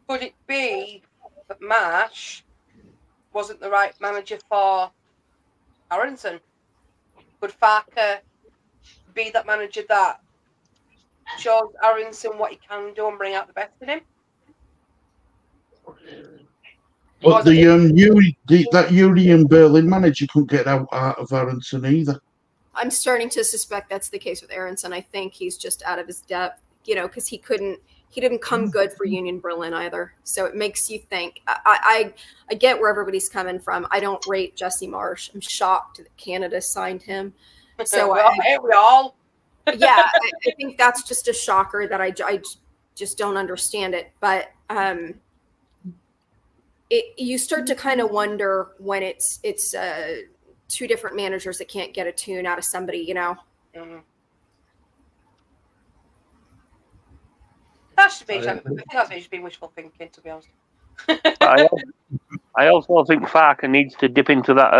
Could it be that Marsh wasn't the right manager for Aronson? Could Farke be that manager that shows Aronson what he can do and bring out the best in him? But that Yuri and Berlin manager couldn't get out of Aronson either. I'm starting to suspect that's the case with Aronson. I think he's just out of his depth, you know, because he didn't come good for Union Berlin either. So it makes you think. I get where everybody's coming from. I don't rate Jesse Marsh. I'm shocked that Canada signed him. So we all. Yeah, I think that's just a shocker that I just don't understand it. But you start to kind of wonder when it's two different managers that can't get a tune out of somebody, you know. Mm-hmm. That should be. I think that's just being wishful thinking, to be honest. I also think Farke needs to dip into that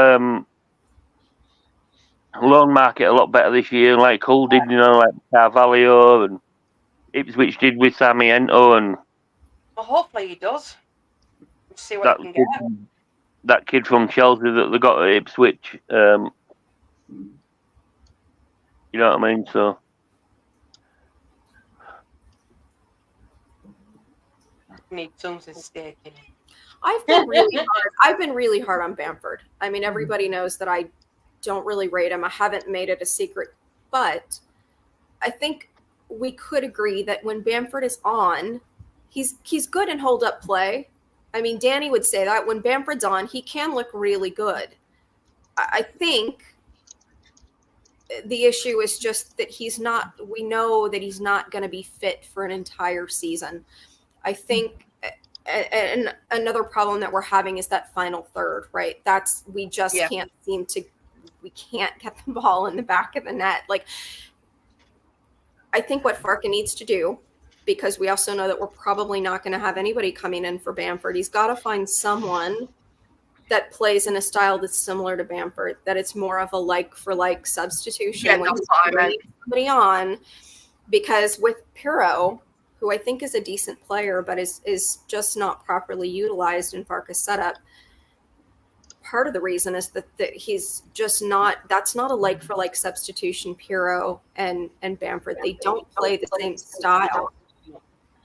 loan market a lot better this year, like Hull did, you know, like Carvalho and Ipswich did with Sarmiento, and well, hopefully he does. See what he can get. That kid from Chelsea that they got at Ipswich. You know what I mean? So. Need some stake in it. I've been really hard on Bamford. I mean, everybody knows that I don't really rate him. I haven't made it a secret, but I think we could agree that when Bamford is on, he's good in hold up play. I mean, Danny would say that when Bamford's on, he can look really good. I think the issue is just that we know that he's not going to be fit for an entire season. I think and another problem that we're having is that final third, right? We can't get the ball in the back of the net. Like, I think what Farke needs to do, because we also know that we're probably not going to have anybody coming in for Bamford, he's got to find someone that plays in a style that's similar to Bamford, that it's more of a like for like substitution when he's bringing somebody on. Because with Pirro, who I think is a decent player, but is just not properly utilized in Farke's setup. Part of the reason is that he's just not, that's not a like-for-like substitution, Pirro and Bamford. They don't play the same style.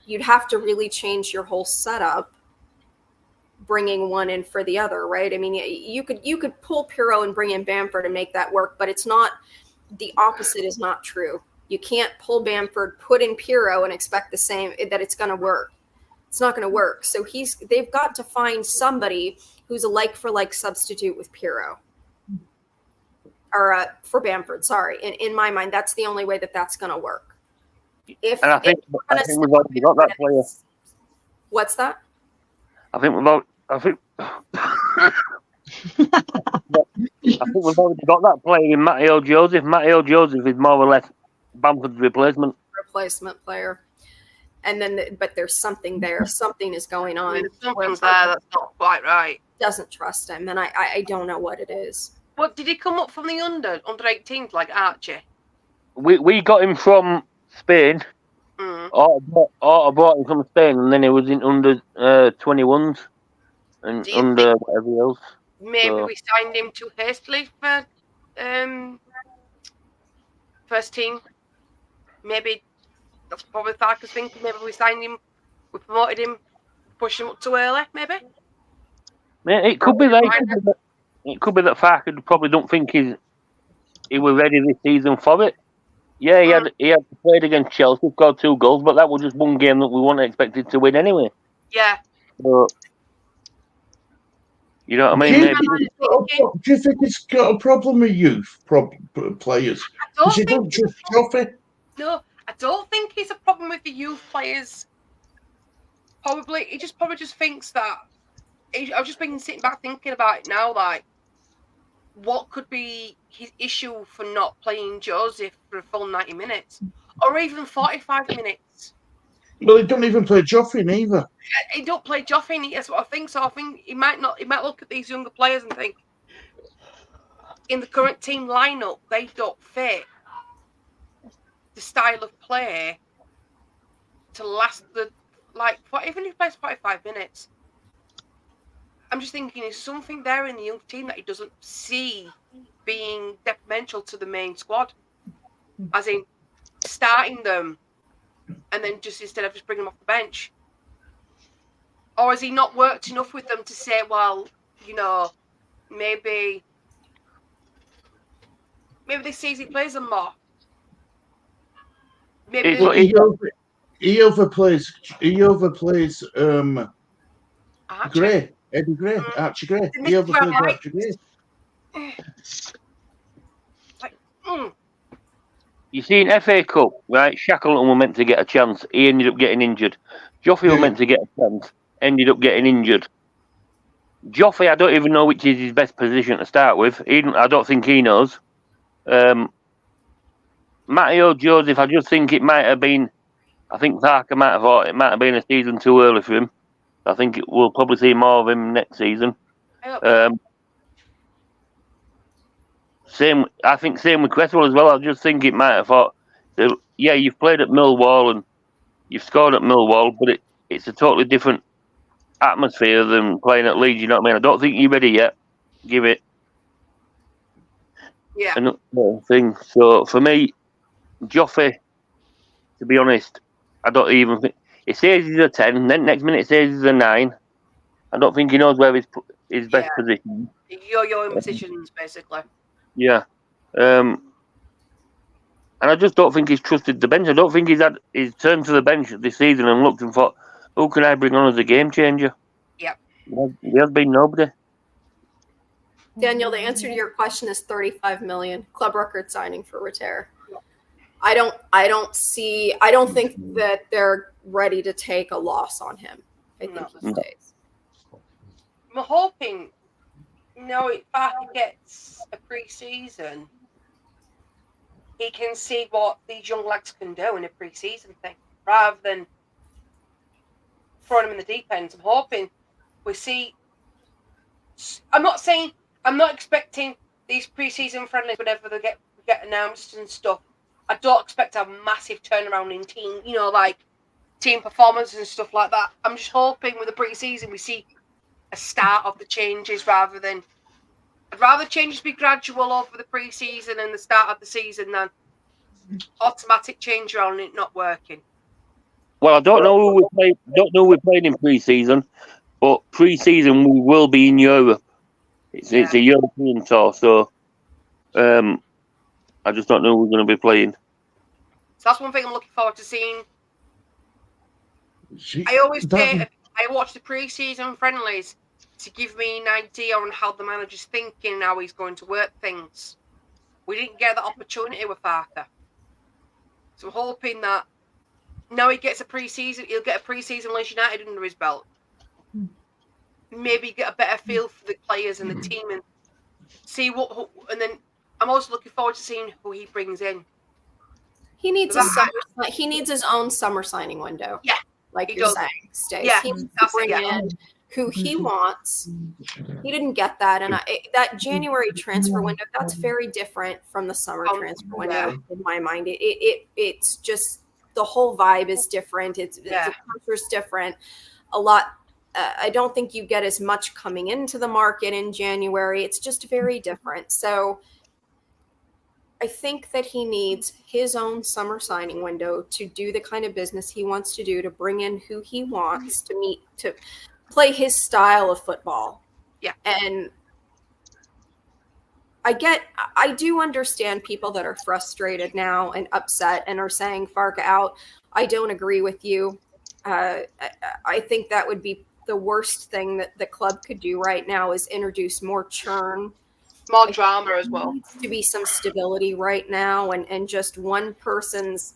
You'd have to really change your whole setup, bringing one in for the other, right? I mean, you could pull Pirro and bring in Bamford and make that work, but it's not, the opposite is not true. You can't pull Bamford, put in Pirro, and expect the same, that it's going to work. It's not going to work. So they've got to find somebody who's a like-for-like substitute with Pirro. Or for Bamford, sorry. In my mind, that's the only way that's going to work. And I think we've already got that player. What's that? I think we've already got that player in Matteo Joseph. Matteo Joseph is more or less Bamford's replacement Player. And then, but there's something there. Something is going on. Something's there that's not quite right. Doesn't trust him, and I don't know what it is. What did he come up from the under 18s like Archie? We got him from Spain. Or brought him from Spain, and then he was in under 21s and under whatever else. Maybe we signed him too hastily for first team. Maybe that's probably Farke's thinking. Maybe we signed him, we promoted him, pushed him up too early. Maybe. Yeah, it could be that. It could be that Farke probably don't think he was ready this season for it. Yeah, he had played against Chelsea, scored 2 goals, but that was just one game that we weren't expected to win anyway. Yeah. So, you know what I mean? Do you think it's got a problem with youth players? Because you don't just trophy. No, I don't think it's a problem with the youth players. He probably just thinks that. I've just been sitting back thinking about it now, like, what could be his issue for not playing Joseph for a full 90 minutes? Or even 45 minutes? Well, he don't even play Joffin either. He don't play Joffin, that's what I think. So I think he might look at these younger players and think, in the current team lineup, they don't fit the style of play to last even if he plays 45 minutes. I'm just thinking, there's something there in the young team that he doesn't see being detrimental to the main squad. As in, starting them, and then just instead of just bringing them off the bench. Or has he not worked enough with them to say, well, you know, maybe this season he plays them more. Maybe he overplays Gray. Eddie Gray, Archie Gray. He overplays Archie Gray. You see, in FA Cup, right, Shackleton were meant to get a chance. He ended up getting injured. Joffrey was meant to get a chance. Ended up getting injured. Joffrey, I don't even know which is his best position to start with. I don't think he knows. Matteo Joseph, I just think it might have been... I think Farke might have thought it might have been a season too early for him. I think we'll probably see more of him next season. I think same with Cresswell as well. I just think it might have thought, yeah, you've played at Millwall and you've scored at Millwall, but it's a totally different atmosphere than playing at Leeds. You know what I mean? I don't think you're ready yet. Give it. Yeah. Another thing. So for me, Joffrey, to be honest, I don't even think. It says he's a 10, then next minute it says he's a 9. I don't think he knows where his best position. Yo-yo positions, basically. Yeah. And I just don't think he's trusted the bench. I don't think he's turned to the bench this season and looked and thought, who can I bring on as a game changer? Yep. There has been nobody. Daniel, the answer to your question is 35 million. Club record signing for Reter. I don't think that they're ready to take a loss on him. I think he stays. I'm hoping, if Farke gets a pre-season, he can see what these young lads can do in a pre-season thing, rather than throwing them in the deep end. I'm hoping we see. I'm not expecting these pre-season friendlies, whenever they get announced and stuff. I don't expect a massive turnaround in team, team performance and stuff like that. I'm just hoping with the pre-season we see a start of the changes rather than. I'd rather changes be gradual over the pre-season and the start of the season than automatic change on it not working. Well, I don't know who we're playing in pre-season, but pre-season we will be in Europe. It's a European tour, so I just don't know who we're going to be playing. So that's one thing I'm looking forward to seeing. I always say I watch the pre-season friendlies to give me an idea on how the manager's thinking and how he's going to work things. We didn't get that opportunity with Farker. So I'm hoping that now he gets a pre-season, he'll get a pre-season Leeds United under his belt. Maybe get a better feel for the players and the team and see and then I'm also looking forward to seeing who he brings in. He needs he needs his own summer signing window. Yeah. Like you're saying, Stace. Yeah, he needs to bring in who he wants. He didn't get that, and that January transfer window, that's very different from the summer transfer window in my mind. It's just the whole vibe is different. The pressure's different. A lot. I don't think you get as much coming into the market in January. It's just very different. So I think that he needs his own summer signing window to do the kind of business he wants to do, to bring in who he wants to play his style of football. Yeah. And I do understand people that are frustrated now and upset and are saying Farka out. I don't agree with you. I think that would be the worst thing that the club could do right now is introduce more churn. More drama as well. There needs to be some stability right now and just one person's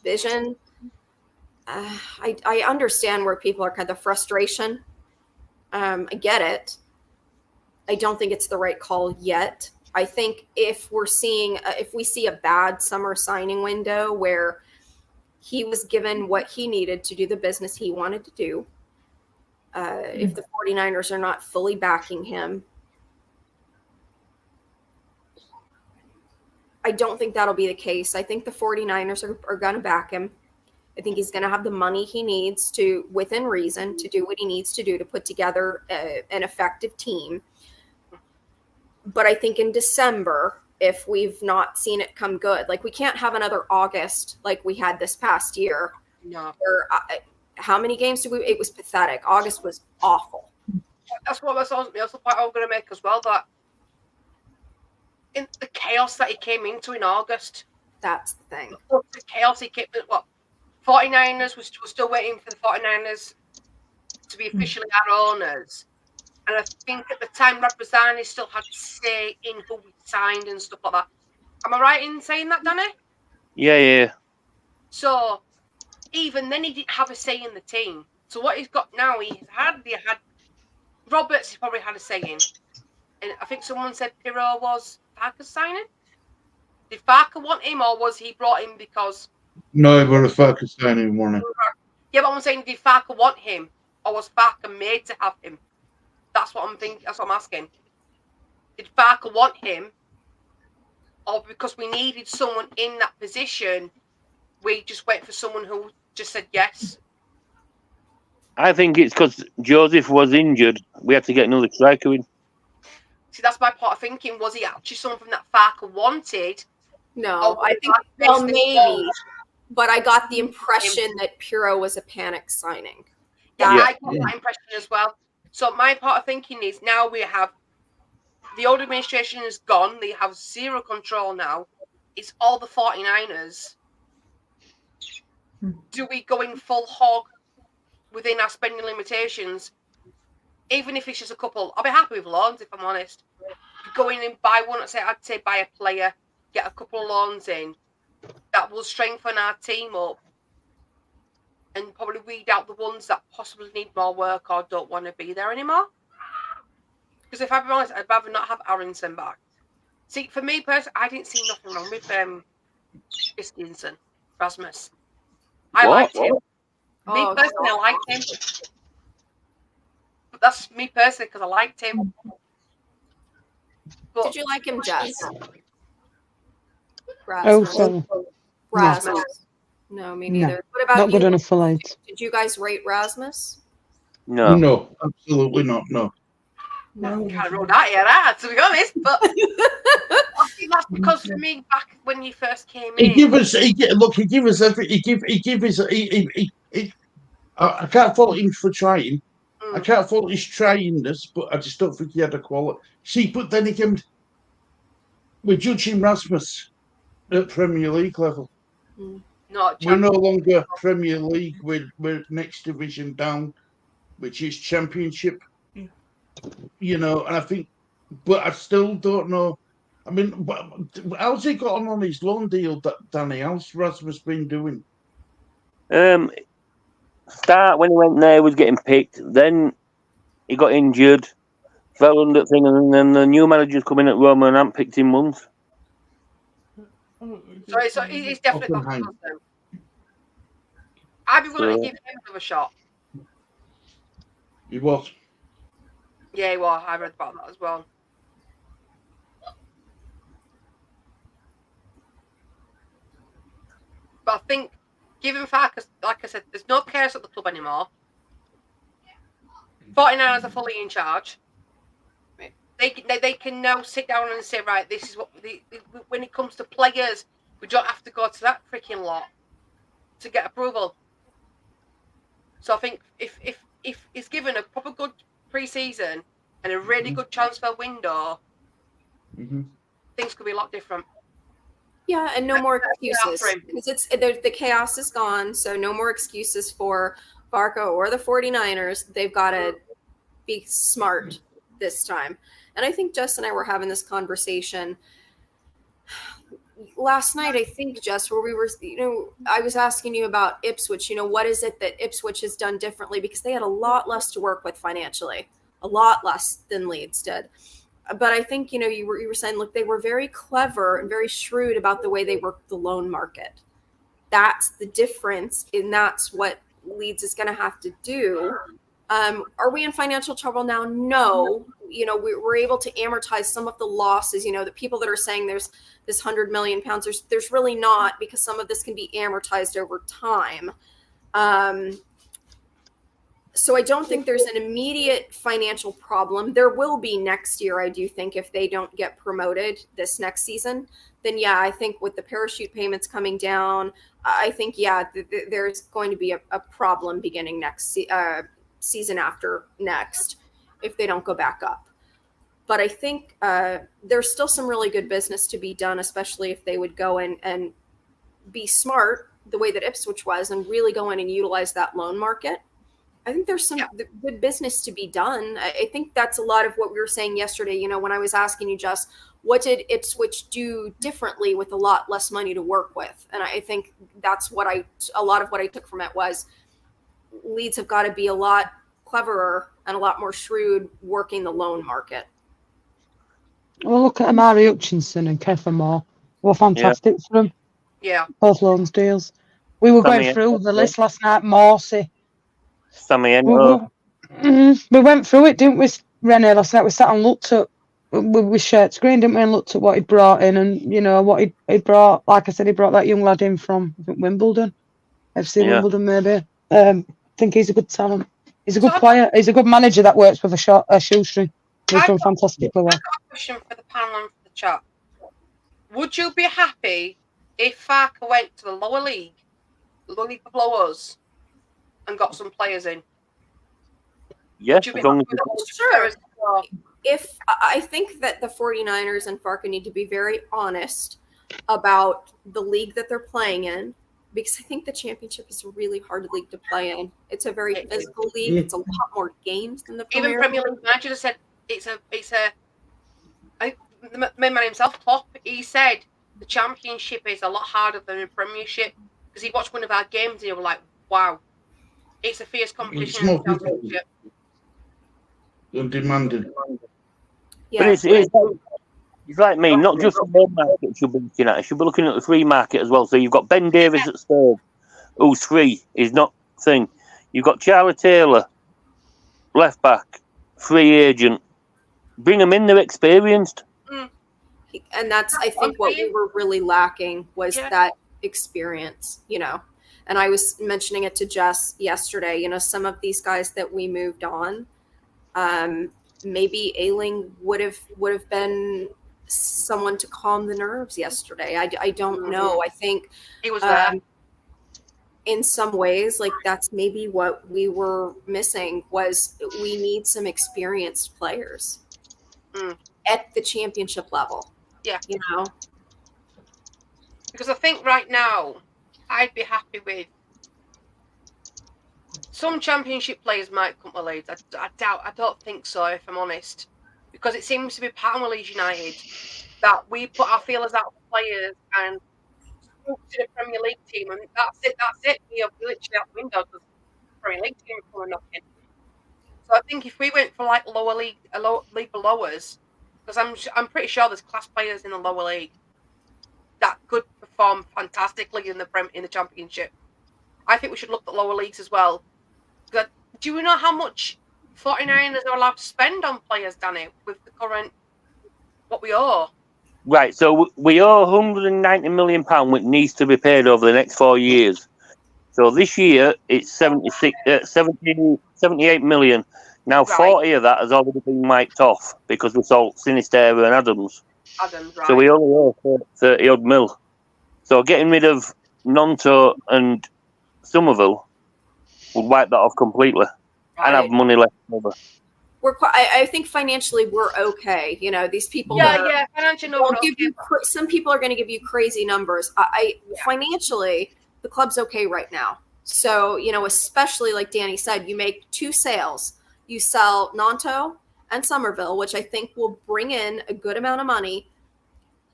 vision. I understand where people are kind of frustration. I get it. I don't think it's the right call yet. I think if we see a bad summer signing window where he was given what he needed to do the business he wanted to do, if the 49ers are not fully backing him, I don't think that'll be the case. I think the 49ers are going to back him. I think he's going to have the money he needs to, within reason, to do what he needs to do to put together an effective team. But I think in December, if we've not seen it come good, like we can't have another August like we had this past year. No. How many games did we? It was pathetic. August was awful. That's the point I was going to make as well, that in the chaos that he came into in August. That's the thing. The chaos he came in, 49ers, we're still waiting for the 49ers to be officially our owners. And I think at the time, Radrizzani still had to say in who we signed and stuff like that. Am I right in saying that, Danny? Yeah. So even then, he didn't have a say in the team. So what he's got now, he had Roberts. He probably had a say in, and I think someone said Pirro was Farker's signing. Did Farker want him, or was he brought in because? No, but a Farker signing, wasn't it? Yeah, but I'm saying, did Farker want him, or was Farker made to have him? That's what I'm thinking. That's what I'm asking. Did Farker want him, or because we needed someone in that position, we just wait for someone who just said yes? I think it's because Joseph was injured. We had to get another striker in. See, that's my part of thinking. Was he actually something that Farker wanted? No, I think, well, maybe. But I got the impression that Pirro was a panic signing. Yeah, I got that impression as well. So my part of thinking is now we have the old administration is gone. They have zero control now. It's all the 49ers. Do we go in full hog within our spending limitations? Even if it's just a couple, I'll be happy with loans, if I'm honest. Go in and buy one, I'd say buy a player, get a couple of loans in. That will strengthen our team up and probably weed out the ones that possibly need more work or don't want to be there anymore. Because if I'm honest, I'd rather not have Aronson back. See, for me personally, I didn't see nothing wrong with Christensen, Rasmus. I liked him. Me personally, I liked him. But that's me personally because I liked him. But did you like him, Jess? Rasmus. Rasmus. No, me neither. No. What about Not good you? enough for Leeds. Did you guys rate Rasmus? No. No, absolutely not. No. No, I can't roll that yet, to be honest. But I think that's because for me, back when you first came in, He give us every. I can't fault him for trying. I can't fault his tryingness, but I just don't think he had a quality. See, but then again, we're judging Rasmus at Premier League level. not We're no longer Premier League. We're next division down, which is Championship. You know, and I think, but I still don't know. I mean, how's he got on his loan deal, Danny? How's Rasmus been doing? Start when he went there was getting picked. Then he got injured, fell under thing, and then the new manager's come in at Roma and haven't picked him once. So he's definitely got Oppenheim. them. I'd be willing to give him another shot. He was. Yeah, well, I read about that as well. But I think, given Farkas, like I said, there's no chaos at the club anymore. 49ers are fully in charge. They can now sit down and say, right, this is what when it comes to players, we don't have to go to that freaking lot to get approval. So I think if it's given a proper good pre-season and a really good transfer window, things could be a lot different. Yeah, and no more excuses because the chaos is gone. So no more excuses for Barco or the 49ers. They've got to be smart this time. And I think Jess and I were having this conversation last night, I think, Jess, where we were, I was asking you about Ipswich, what is it that Ipswich has done differently? Because they had a lot less to work with financially, a lot less than Leeds did. But I think, you were saying, look, they were very clever and very shrewd about the way they worked the loan market. That's the difference, and that's what Leeds is going to have to do. Are we in financial trouble now? No. We're able to amortize some of the losses. The people that are saying there's this £100 million, there's really not, because some of this can be amortized over time. So I don't think there's an immediate financial problem. There will be next year, I do think, if they don't get promoted this next season. Then, yeah, I think with the parachute payments coming down, I think, there's going to be a problem beginning next season after next if they don't go back up. But I think there's still some really good business to be done, especially if they would go in and be smart the way that Ipswich was and really go in and utilize that loan market. I think there's some good business to be done. I think that's a lot of what we were saying yesterday, when I was asking you, Jess, what did Ipswich do differently with a lot less money to work with? And I think that's a lot of what I took from it was Leeds have got to be a lot cleverer and a lot more shrewd working the loan market. Well, look at Amari Hutchinson and Kevin Moore. Were fantastic for them. Yeah. Both loans deals. We were going through the list last night. Morsey. Sammy We went through it, didn't we, Renee, last night? We sat and looked at, we shared screen, didn't we, and looked at what he'd brought in and, what he'd brought. Like I said, he brought that young lad in from, I think, Wimbledon. FC Wimbledon, maybe. I think he's a good talent. He's a good player. He's a good manager that works with a shoestring. He's done fantastically well. I've got a question for the panel and for the chat. Would you be happy if Farker went to the lower league below us, and got some players in? Yes, as long as sure. If I think that the 49ers and Farker need to be very honest about the league that they're playing in, because I think the championship is a really hard league to play in. It's a very physical league. It's a lot more games than the Premier League. Manager said the main man himself, Klopp, he said the championship is a lot harder than the Premiership, because he watched one of our games and he was like, wow, it's a fierce competition in the championship. Demanding. Yeah. But it's like me, not just the one market you should be looking at. You should be looking at the free market as well. So you've got Ben Davies at Spurs, who's free, is not thing. You've got Charlie Taylor, left back, free agent. Bring them in, they're experienced. And that's, I think, what we were really lacking was that experience, And I was mentioning it to Jess yesterday. You know, some of these guys that we moved on, maybe Ailing would have been someone to calm the nerves yesterday. I don't know. I think He was there. In some ways, like that's maybe what we were missing was we need some experienced players at the championship level. Yeah. You know? Because I think right now I'd be happy with some championship players might come to Leeds. I don't think so, if I'm honest. Because it seems to be pattern with Leeds United that we put our feelers out for players and to the Premier League team, and that's it. We are literally out the window because the Premier League team are knocking. So I think if we went for like lower league, league below us, because I'm pretty sure there's class players in the lower league that could perform fantastically in the Championship. I think we should look at lower leagues as well. But do we know how much 49ers are allowed to spend on players, Danny, with the current what we owe? Right, so we owe £190 million, which needs to be paid over the next 4 years. So this year it's 78 million. Now, Right. 40 of that has already been wiped off because we sold Sinisterra and Adams. Right. So we only owe 30 odd mil. So getting rid of Nonto and Somerville would wipe that off completely and have money left over. I think financially we're okay. You know, these people. Yeah. Financially, no, some people are going to give you crazy numbers. Financially, the club's okay right now. So, you know, especially like Danny said, you make 2 sales. You sell Nonto and Somerville, which I think will bring in a good amount of money,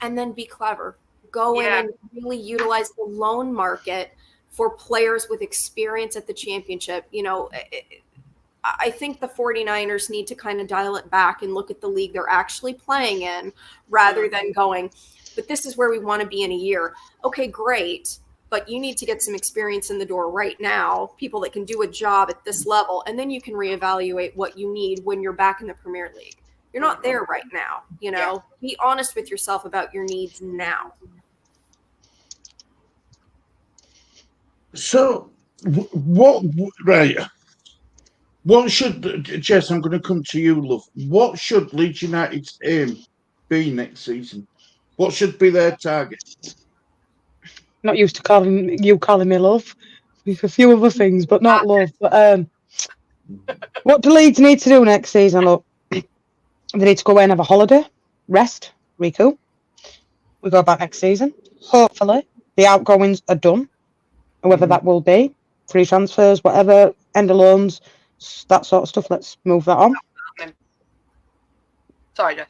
and then be clever. Go in and really utilize the loan market for players with experience at the championship. You know, I think the 49ers need to kind of dial it back and look at the league they're actually playing in rather than going, but this is where we want to be in a year. Okay, great. But you need to get some experience in the door right now, people that can do a job at this level, and then you can reevaluate what you need when you're back in the Premier League. You're not there right now, you know. Be honest with yourself about your needs now. So, what should, Jess, I'm going to come to you, love. What should Leeds United's aim be next season? What should be their target? Not used to calling me love. With a few other things, but not love. But what do Leeds need to do next season? Look, they need to go away and have a holiday, rest, recoup. We go back next season. Hopefully, the outgoings are done, whether that will be free transfers, whatever, end of loans, that sort of stuff. Let's move that on. Sorry, Jess.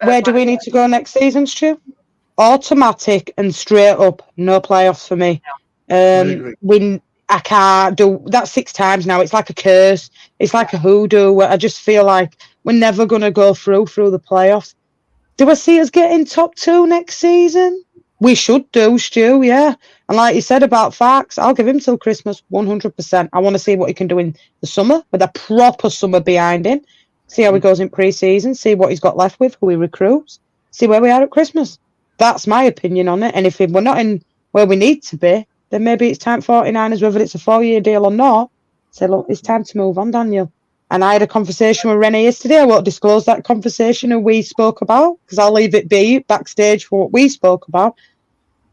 Where do we need to go next season, Stu? Automatic and straight up, no playoffs for me. I can't do that 6 times now. It's like a curse. It's like a hoodoo. Where I just feel like we're never going to go through the playoffs. Do I see us getting top 2 next season? We should do, Stu, yeah. And like you said about Farks, I'll give him till Christmas, 100%. I want to see what he can do in the summer, with a proper summer behind him. See how he goes in pre-season, see what he's got left with, who he recruits, see where we are at Christmas. That's my opinion on it. And if we're not in where we need to be, then maybe it's time for 49ers, whether it's a 4-year deal or not, say, look, it's time to move on, Daniel. And I had a conversation with Rennie yesterday. I won't disclose that conversation who we spoke about, because I'll leave it be backstage for what we spoke about.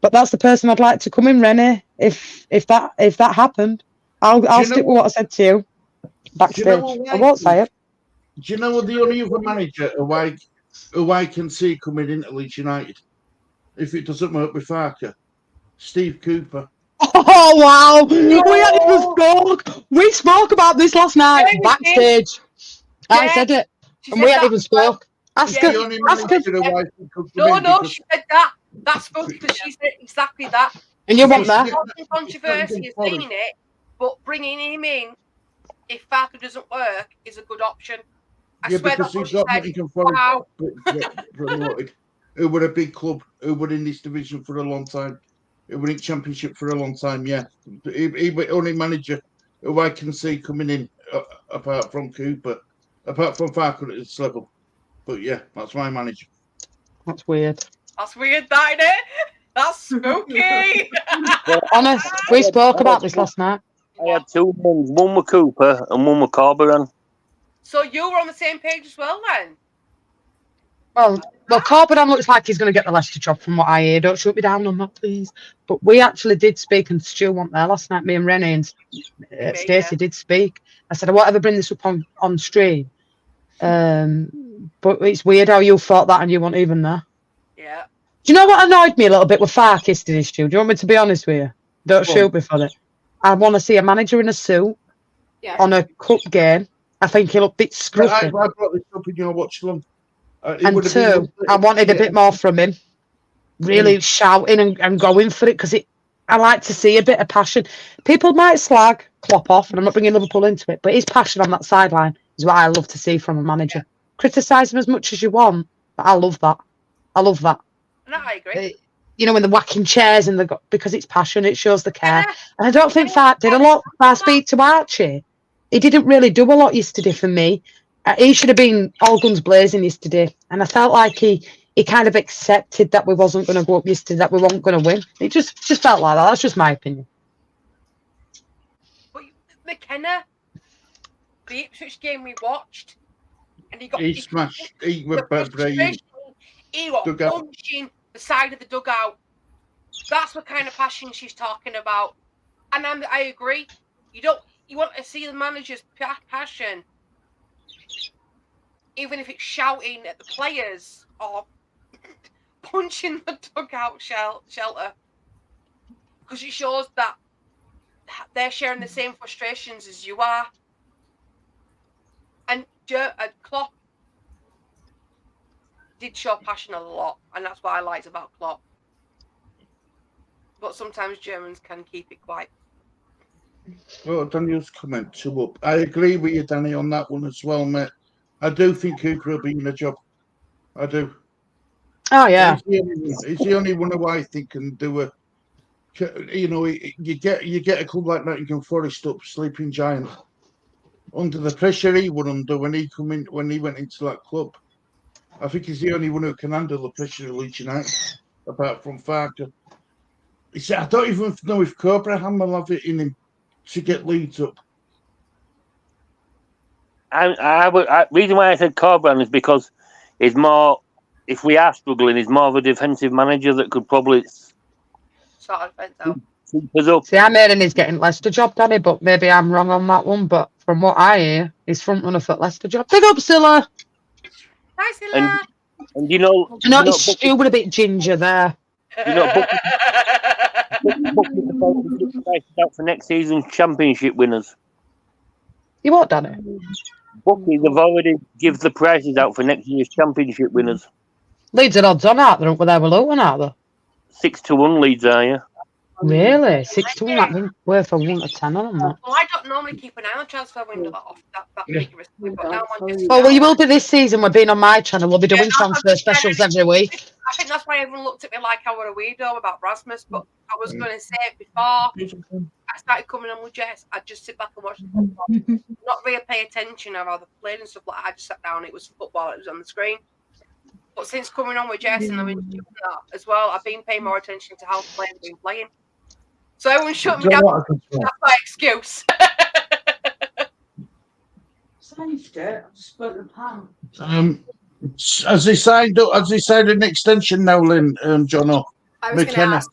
But that's the person I'd like to come in, Rennie. If that happened, I'll stick with what I said to you backstage. I won't say it. Do you know the only other manager who I can see coming into Leeds United, if it doesn't work with Farker? Steve Cooper. Oh, wow. We hadn't even spoke. We spoke about this last night backstage. I said it. And we hadn't even spoke. Ask her. No, she said that. That's good because she said exactly that. And you want that? Controversy is saying it, but bringing him in, if Farker doesn't work, is a good option. I swear that's what she said. Wow. Who were a big club, who were in this division for a long time, who were in Championship for a long time, yeah. He was the only manager who I can see coming in, apart from Cooper, apart from Farker at this level. But yeah, that's my manager. That's weird. That's weird, that, innit? That's spooky. Honest, we spoke about this last night. I had two names. One with Cooper and one with Corberan. So you were on the same page as well then? Well, Corberan looks like he's going to get the Leicester job from what I hear. Don't shoot me down on that, please. But we actually did speak, and Stu went there last night. Me and Rennie and Stacey did speak. I said, I won't ever bring this up on stream. But it's weird how you thought that and you weren't even there. Yeah. Do you know what annoyed me a little bit with Fark yesterday, Stu? Do you want me to be honest with you? Don't shoot me for it. I want to see a manager in a suit on a cup game. I think he looked a bit scruffy. I brought this up in your watch along. And two, I wanted a bit more from him. Really shouting and going for it, because I like to see a bit of passion. People might slag Klopp off, and I'm not bringing Liverpool into it, but his passion on that sideline is what I love to see from a manager. Criticise him as much as you want, but I love that. I love that. No, I agree. You know, when they're whacking chairs and because it's passion, it shows the care. And I don't think Fark did a lot. If I speak to Archie, he didn't really do a lot yesterday for me. He should have been all guns blazing yesterday, and I felt like he kind of accepted that we wasn't going to go up yesterday, that we weren't going to win. It just felt like that. That's just my opinion. But McKenna, the Ipswich game we watched, and he smashed. He was punching the side of the dugout. That's the kind of passion she's talking about, and I agree. You want to see the manager's passion. Even if it's shouting at the players or punching the dugout shelter, because it shows that they're sharing the same frustrations as you are. And Klopp did show passion a lot, and that's what I liked about Klopp. But sometimes Germans can keep it quiet. Well, Daniel's comment too up. I agree with you, Danny, on that one as well, mate. I do think Cooper will be in the job. I do. Oh yeah. He's the only one who I think can do a. You know, you get a club like Nottingham Forest up, sleeping giant. Under the pressure he went under when he went into that club. I think he's the only one who can handle the pressure of Leeds United, apart from Farker. I don't even know if Cobraham will have it in him to get Leeds up. Reason why I said Corberan is because he's more. If we are struggling, he's more of a defensive manager that could probably sort of fence out. keep us up. See, I'm hearing he's getting Leicester job, Danny, but maybe I'm wrong on that one. But from what I hear, he's front runner for Leicester job. Big up, Silla. Hi, Silla. And you know, he's stupid, a bit ginger there. You know, Bucky's out for next season's championship winners. You what, Danny? Bucky's have already give the prizes out for next year's championship winners. Leeds are odds on, aren't they? Up with their Luton, aren't they? 6-1 Leeds, are you? Really? 6-1? That been worth a 1 to 10 on that. Well, I don't normally keep an eye on transfer window that rigorously, but now I'm just. Oh, well, you will be this season. We're being on my channel. We'll be doing transfer specials every week. I think that's why everyone looked at me like I were a weirdo about Rasmus, but I was going to say it before I started coming on with Jess. I'd just sit back and watch the football, not really pay attention of how they played and stuff like that. I just sat down, it was football, it was on the screen. But since coming on with Jess and I've been doing that as well, I've been paying more attention to how the players have been playing. So everyone shut me down. That's my excuse. Has he signed an extension now, Lynn, John? I was going to ask.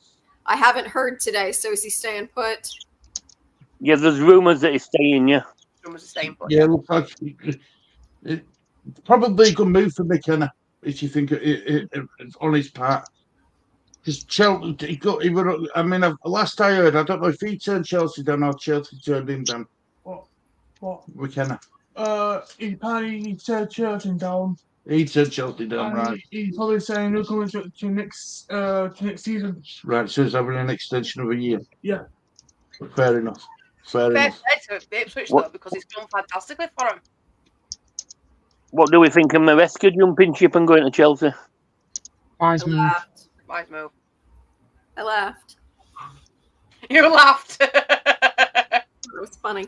I haven't heard today, so is he staying put? Yeah, there's rumours that he's staying, yeah. Rumours are staying put. Yeah, looks like probably a good move for McKenna, if you think on his part. Because Chelsea, last I heard, I don't know if he turned Chelsea down or Chelsea turned him down. What? McKenna. He turned Chelsea down. He turned Chelsea down, right? He's probably saying he'll come to next season. Right, so he's having an extension of a year. Yeah. Fair enough. Fair enough. Ipswich though, because it's done fantastically for him. What do we think of Maresca jumping ship and going to Chelsea? Wise move. Wise move. I laughed. You laughed. It was funny.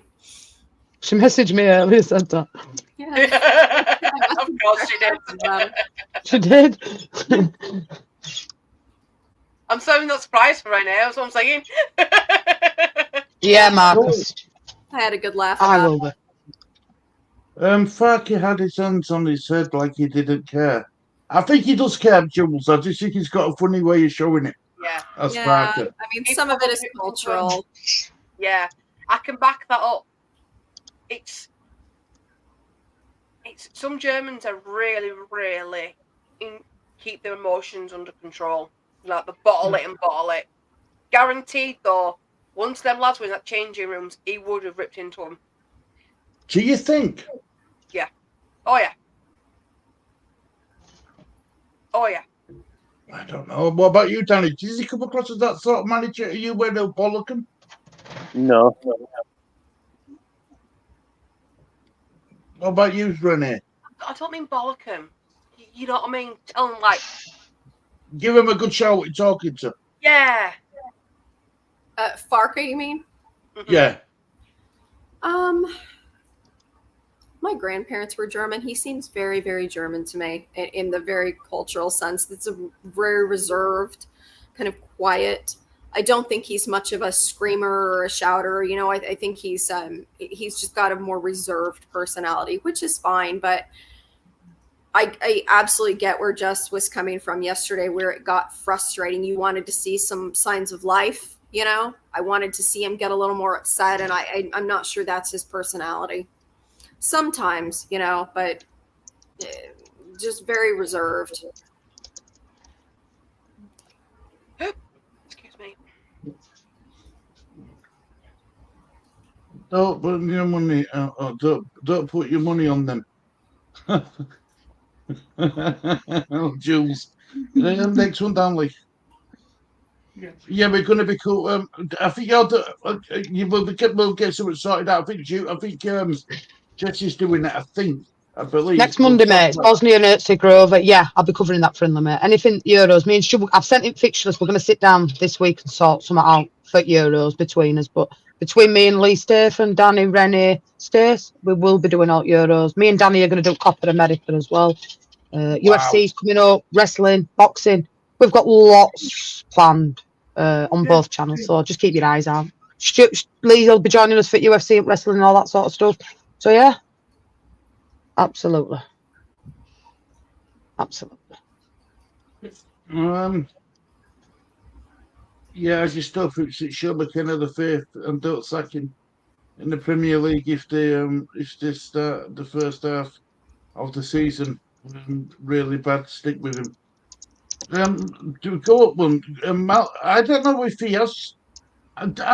She messaged me earlier, said that. Yeah. Of course she did. She did. I'm so not surprised for right now. That's what I'm saying. Yeah, Marcus. I had a good laugh. I about will it. be. Farke had his hands on his head like he didn't care. I think he does care, Jules. I just think he's got a funny way of showing it. Yeah. As Yeah, Farke. I mean, some of it is cultural. Yeah, I can back that up. It's some Germans are really keep their emotions under control. Like the bottle it and bottle it. Guaranteed though, once them lads were in that changing rooms, he would have ripped into them. Do you think? Yeah. Oh yeah. Oh yeah. I don't know. What about you, Danny? Does he come across as that sort of manager? Are you where they'll bollock him? No. What about you, Renee? I don't mean bollock him. You know what I mean? Tell him like, Give him a good show what you're talking to. yeah. Farke, you mean? Mhm. Yeah. My grandparents were German. He seems very, very German to me in the very cultural sense. It's a very reserved, kind of quiet. I don't think he's much of a screamer or a shouter. You know, I think he's just got a more reserved personality, which is fine. But I absolutely get where Jess was coming from yesterday, where it got frustrating. You wanted to see some signs of life. You know, I wanted to see him get a little more upset, and I'm not sure that's his personality. Sometimes, you know, but just very reserved. Excuse me. Don't put your money. Don't put your money on them. Oh, Jules. Next one down, Lee. Yeah, we're going to be cool. I think we'll get something sorted out. I think Jesse's doing it. I believe Next Monday, mate. It's Bosnia and Herzegovina. Yeah, I'll be covering that friendly, mate. Anything Euros. Me and Stu, I've sent in fixtures. We're going to sit down this week and sort something out for Euros between us. But between me and Lee Stephen, Danny, Rennie, Stace, we will be doing all Euros. Me and Danny are going to do Copa America as well. UFC's coming up, wrestling, boxing. We've got lots planned on both channels, so just keep your eyes out. Lee will be joining us for UFC, wrestling, and all that sort of stuff. So yeah, absolutely. Yeah, I just don't think it's Sean McKenna the fifth, and don't sack him in the Premier League if they start the first half of the season really bad. Stick with him. To go up one, I don't know if he has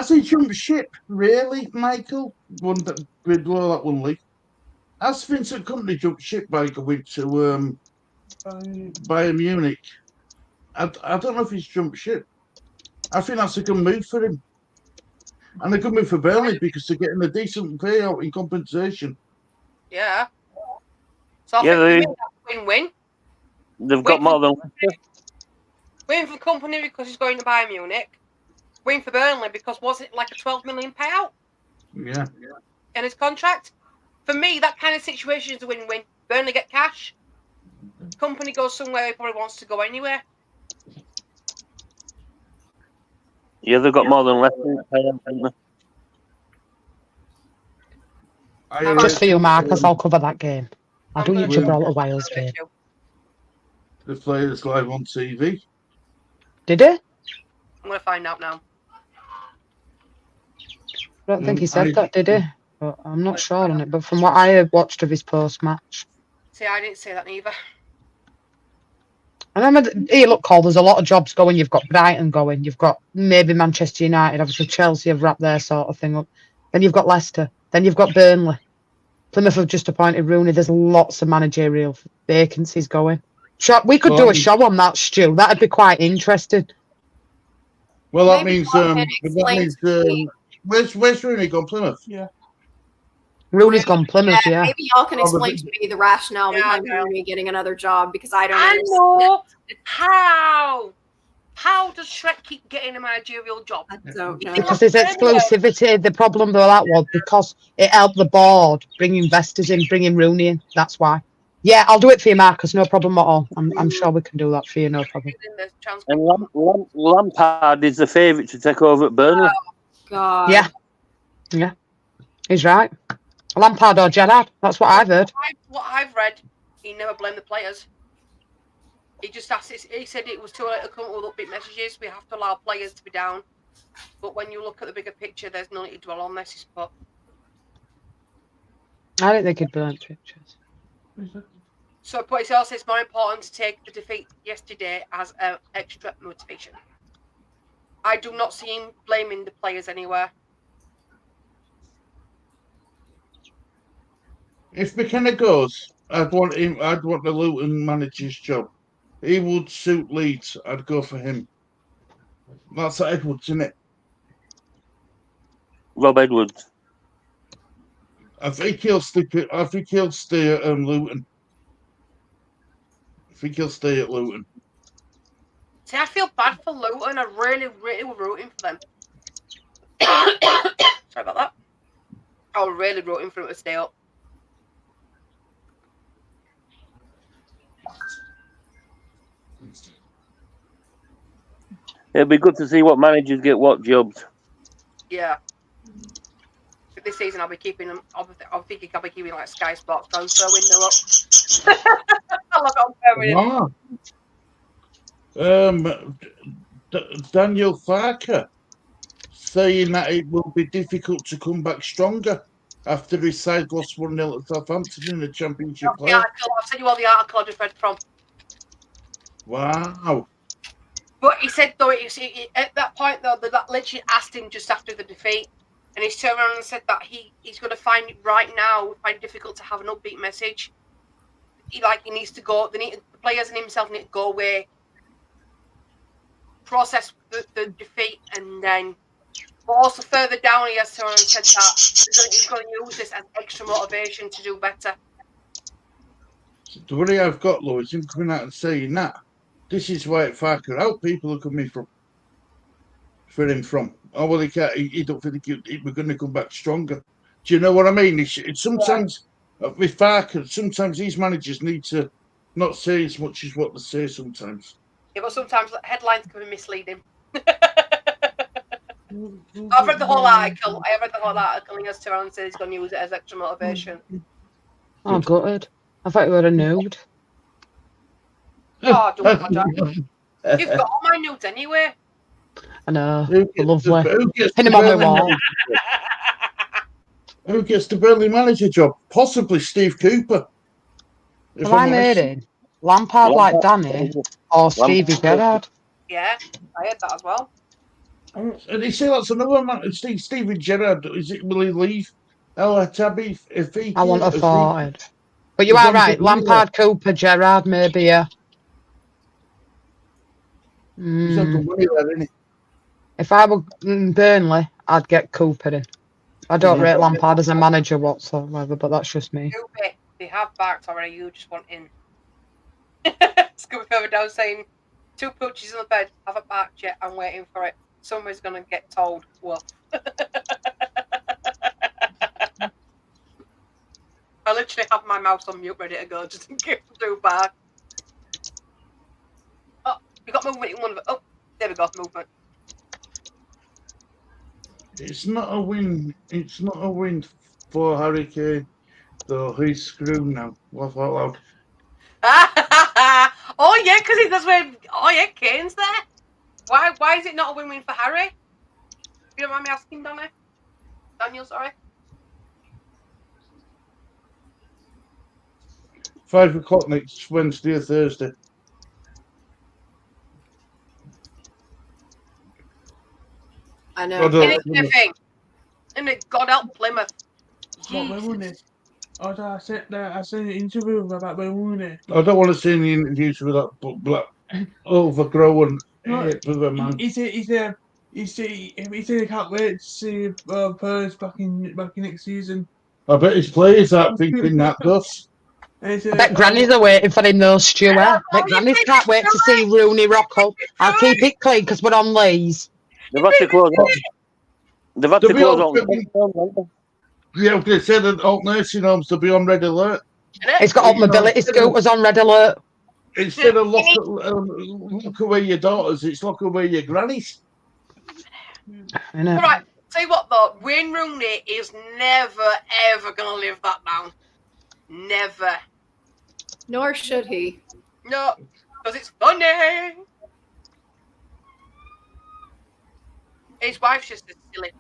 he jumped ship, really, Michael? Below that one league. Has Vincent Company jumped ship by going to Bayern Munich? I don't know if he's jumped ship. I think that's a good move for him. And a good move for Burnley because they're getting a decent payout in compensation. Yeah. So I think that's win-win. They've got more than Win for Company because he's going to Bayern Munich. Win for Burnley because was it like a 12 million payout? Yeah. In his contract? For me, that kind of situation is a win-win. Burnley get cash. Company goes somewhere he probably wants to go anywhere. Yeah, they've got more than Leicester, haven't they? Just for you, Marcus, I'll cover that game. I'll do your I'm Gibraltar Wales game. The players live on TV. Did he? I'm going to find out now. I don't think he said that, did he? But I'm not sure on it. But from what I have watched of his post-match. See, I didn't say that either. I remember, here, look, Cole, there's a lot of jobs going. You've got Brighton going. You've got maybe Manchester United. Obviously, Chelsea have wrapped their sort of thing up. Then you've got Leicester. Then you've got Burnley. Plymouth have just appointed Rooney. There's lots of managerial vacancies going. We could do a show on that, Stu. That'd be quite interesting. Well, that Maybe means where's Rooney gone? Plymouth. Yeah. Rooney's gone Plymouth, yeah. Maybe y'all can explain to me the rationale behind Rooney getting another job because I don't know how. How does Shrek keep getting a managerial job? I don't know. Because there's exclusivity. The problem with that was because it helped the board bring investors in, bringing Rooney in. That's why. Yeah, I'll do it for you, Marcus. No problem at all. I'm sure we can do that for you. No problem. In the transcript. And Lampard is the favourite to take over at Burnley. God. Yeah. He's right. Lampard or Gerrard. That's what I've heard. What I've read, he never blamed the players. He just asked. He said it was too late to come up with upbeat messages. We have to allow players to be down. But when you look at the bigger picture, there's no need to dwell on this. But I don't think he'd burnt pictures. so, but he also says it's more important to take the defeat yesterday as an extra motivation. I do not see him blaming the players anywhere. If McKenna goes, I'd want the Luton manager's job. He would suit Leeds. I'd go for him. That's Edwards, isn't it? Rob Edwards. I think he'll stay at Luton. I think he'll stay at Luton. See, I feel bad for Luton. I really, really was rooting for them. Sorry about that. I was really rooting for him to stay up. It'll be good to see what managers get what jobs. Yeah. But this season, I'll be keeping them. I'm thinking I'll be keeping like Sky Sports transfer window up. I love it. Daniel Farker saying that it will be difficult to come back stronger after his side lost 1-0 at Southampton in the Championship. I'll send you all the article I just read from. Wow. But he said, though, at that point, though, that literally asked him just after the defeat. And he's turned around and said that he's going to find it right now, find it difficult to have an upbeat message. He needs to go, the players and himself need to go away, process the defeat, and then. But also further down, he has turned around and said that he's going to use this as extra motivation to do better. The worry I've got, though, is him coming out and saying that. This is why at Farker out people are coming for him from. Oh, well, he can't. He don't think we're going to come back stronger. Do you know what I mean? It's sometimes with Farker, sometimes these managers need to not say as much as what they say sometimes. Yeah, but sometimes headlines can be misleading. I've read the whole article. And he has turned around and said he's going to use it as extra motivation. Oh, gutted. I thought you were a nude. Oh, don't matter. You've got all my nudes anyway. I know. Lovely. Pin him on my wall. Who gets the Burnley manager job? Possibly Steve Cooper. Have I made it? Lampard like Danny or Stevie Gerrard? Yeah, I heard that as well. And they say that's another man. Steven Gerrard. Will he leave? Tabby if he? I want a forward. But you are right. Lampard, Cooper, Gerrard, maybe. Yeah. He's not good money there, isn't he? If I were in Burnley, I'd get Cooper in. I don't rate Lampard as a manager whatsoever, but that's just me. Cooper, they have barked already. You just want in. It's going further down saying 2 pooches on the bed. Haven't barked yet. I'm waiting for it. Somebody's going to get told. Well. I literally have my mouse on mute ready to go just in case I do bark. Oh, we got movement in one of it. Oh, there we go, movement. It's not a win. It's not a win for Harry Kane, though. He's screwed now. Laugh out loud. Oh yeah, because he does win. Oh yeah, Kane's there. Why is it not a win-win for Harry? If you don't mind me asking, Daniel, sorry. 5 o'clock next Wednesday or Thursday. I know. Anything. And God help Plymouth. What we won it? Oh, I said an interview about we won it. I don't want to see any interviews with that black overgrown man. He said he can't wait to see Purse back in next season. I bet his players aren't thinking that, Gus. I bet grannies are waiting for him though, Stuart. I bet grannies can't wait to see Rooney Rocco. I'll keep it clean because we're on Lees. They've had to close on. Yeah, I was going to say that all nursing homes to be on red alert. It's got up mobility scooters on red alert. Instead of lock away your daughters, it's lock away your grannies. I know. All right. Tell you what though, Wayne Rooney is never ever gonna live that down. Never. Nor should he. No, because it's funny. His wife's just a silly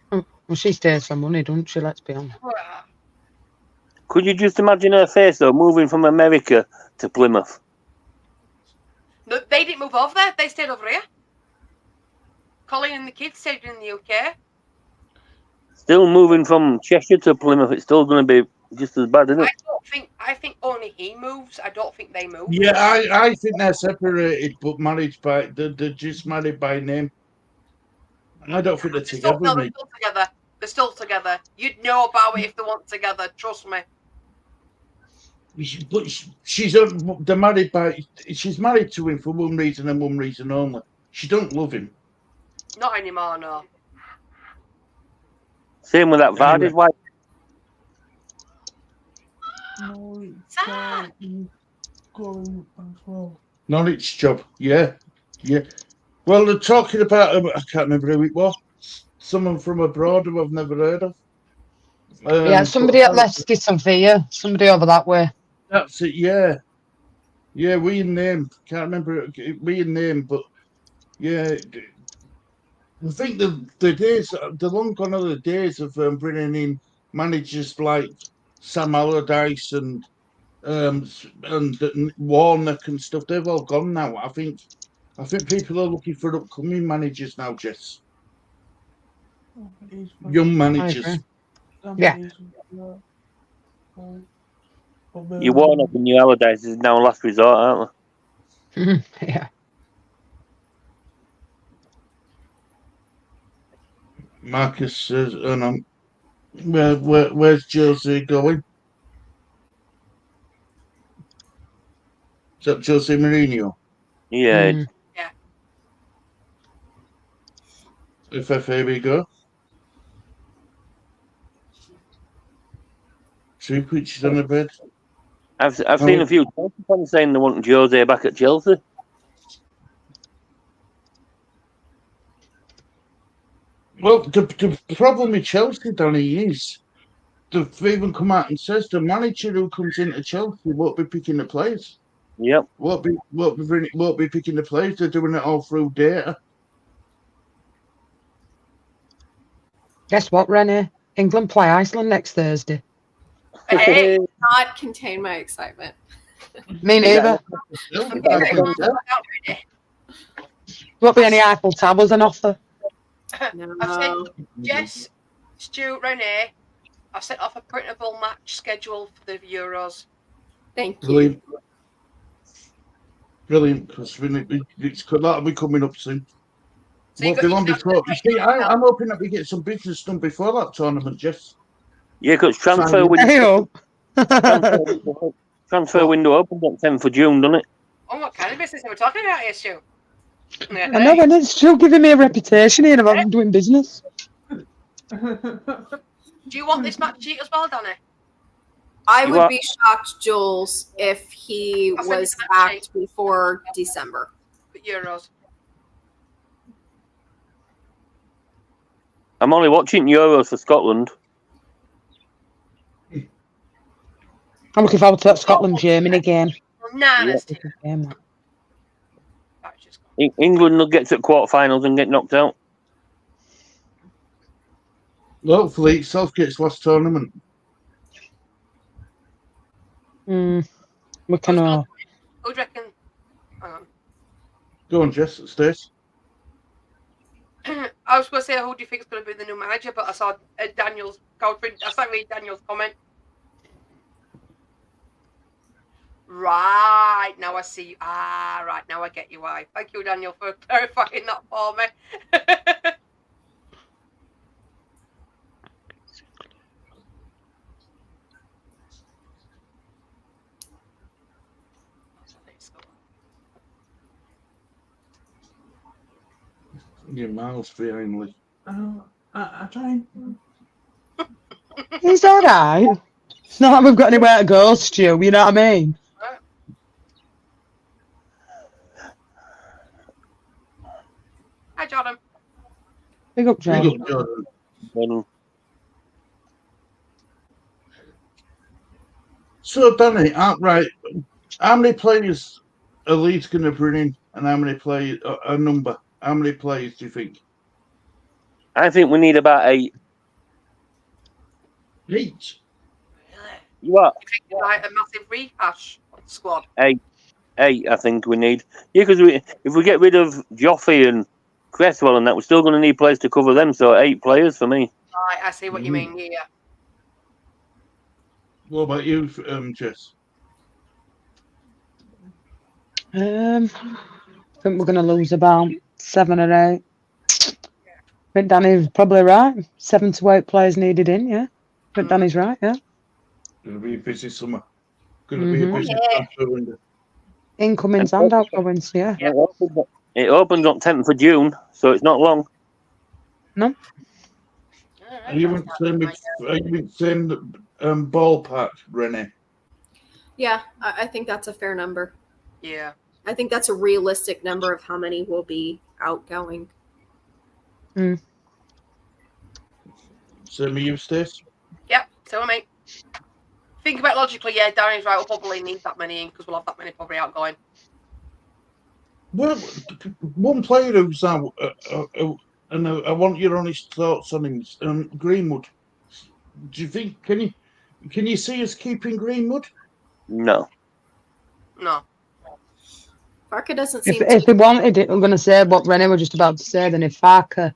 thing. Well, she stays for money, doesn't she? Let's be honest. Could you just imagine her face though, moving from America to Plymouth? No, they didn't move over there. They stayed over here. Colin and the kids stayed in the UK. Still moving from Cheshire to Plymouth, it's still going to be just as bad, isn't it? I think only he moves. I don't think they move. Yeah, I think they're separated, but married by they're just married by name. I don't think they're together. No, they're still together. They're still together. You'd know about it if they weren't together. Trust me. But she's married to him for one reason and one reason only. She don't love him. Not anymore, no. Same with that Vardy's wife. Norwich job, yeah. Well, they're talking about I can't remember who it was. Someone from abroad who I've never heard of. Yeah, somebody at Leicester Sophia, somebody over that way. That's it, yeah. Yeah, we in name. Can't remember we in name, but yeah. I think the days, the long gone are the days of bringing in managers like Sam Allardyce and Warnock and stuff. They've all gone now. I think people are looking for upcoming managers now, Jess. Young managers. Yeah. Your Warnock and your Allardyce is now last resort, aren't they? Yeah. Marcus says, where's Jose going? Is that Jose Mourinho? Yeah. Yeah. FFA we go. Two pitches on the bed. I've seen a few fans saying they want Jose back at Chelsea. Well, the problem with Chelsea, Danny, is they've even come out and says the manager who comes into Chelsea won't be picking the players. Yep. Won't be picking the players. They're doing it all through data. Guess what, Rennie? England play Iceland next Thursday. Hey. Not contain my excitement. Me neither. Won't be any Eiffel Towers on offer. No. I've sent Jess, Stu, Renee. I've sent off a printable match schedule for the Euros. Thank you. Brilliant. Brilliant, because that'll be coming up soon. So you Won't be long got before. You see, I'm hoping that we get some business done before that tournament, Jess. Yeah, because transfer window opens on 10th of June, doesn't it? Oh, what kind of business are we talking about here, Stu? I know, and it's still giving me a reputation here of doing business. Do you want this match sheet as well, Danny? I would be shocked, Jules, if he I'll send was you that back before December. For Euros. I'm only watching Euros for Scotland. I'm looking forward to that Scotland-Germany game. England will get to quarterfinals and get knocked out. Hopefully, it's Southgate's last tournament. We can all. Who do you reckon? Hang on. Go on, Jess, Stace. I was going to say, who do you think is going to be the new manager? But I saw Daniel's. I saw Daniel's comment. Right, now I see. Right, now I get you why. Thank you, Daniel, for clarifying that for me. You're miles behind, Lee. I try. He's all right. It's not like we've got anywhere to go, Stu. You know what I mean? Hi, Jordan. Big up, John. Big up, Jordan. So, Danny, outright, how many players are Leeds going to bring in, and how many players? A number. How many players do you think? I think we need about 8. 8. You what? You think like a massive rehash of the squad? 8. I think we need. Yeah, because if we get rid of Joffrey and Cresswell and that, we're still going to need players to cover them. So 8 players for me. Right, I see what you mean. Yeah. What about you, Jess? I think we're going to lose about 7 or 8. I think Danny's probably right. 7 to 8 players needed in, yeah. I think Danny's right, yeah. Going to be a busy summer. Going to be a busy transfer window. Incomings and outgoings, yeah. It opens on 10th of June, so it's not long. No. Are you in the same ballpark, Renee? Yeah, I think that's a fair number. Yeah. I think that's a realistic number of how many will be outgoing. Same with you, Stace? Yep, so mate. Think about it logically, yeah, Danny's right. We'll probably need that many in because we'll have that many probably outgoing. Well, one player who's out, and I want your honest thoughts on him, Greenwood. Do you think can you see us keeping Greenwood? No. No. Farke doesn't seem If he wanted it, I'm going to say what Renee was just about to say, then if Farke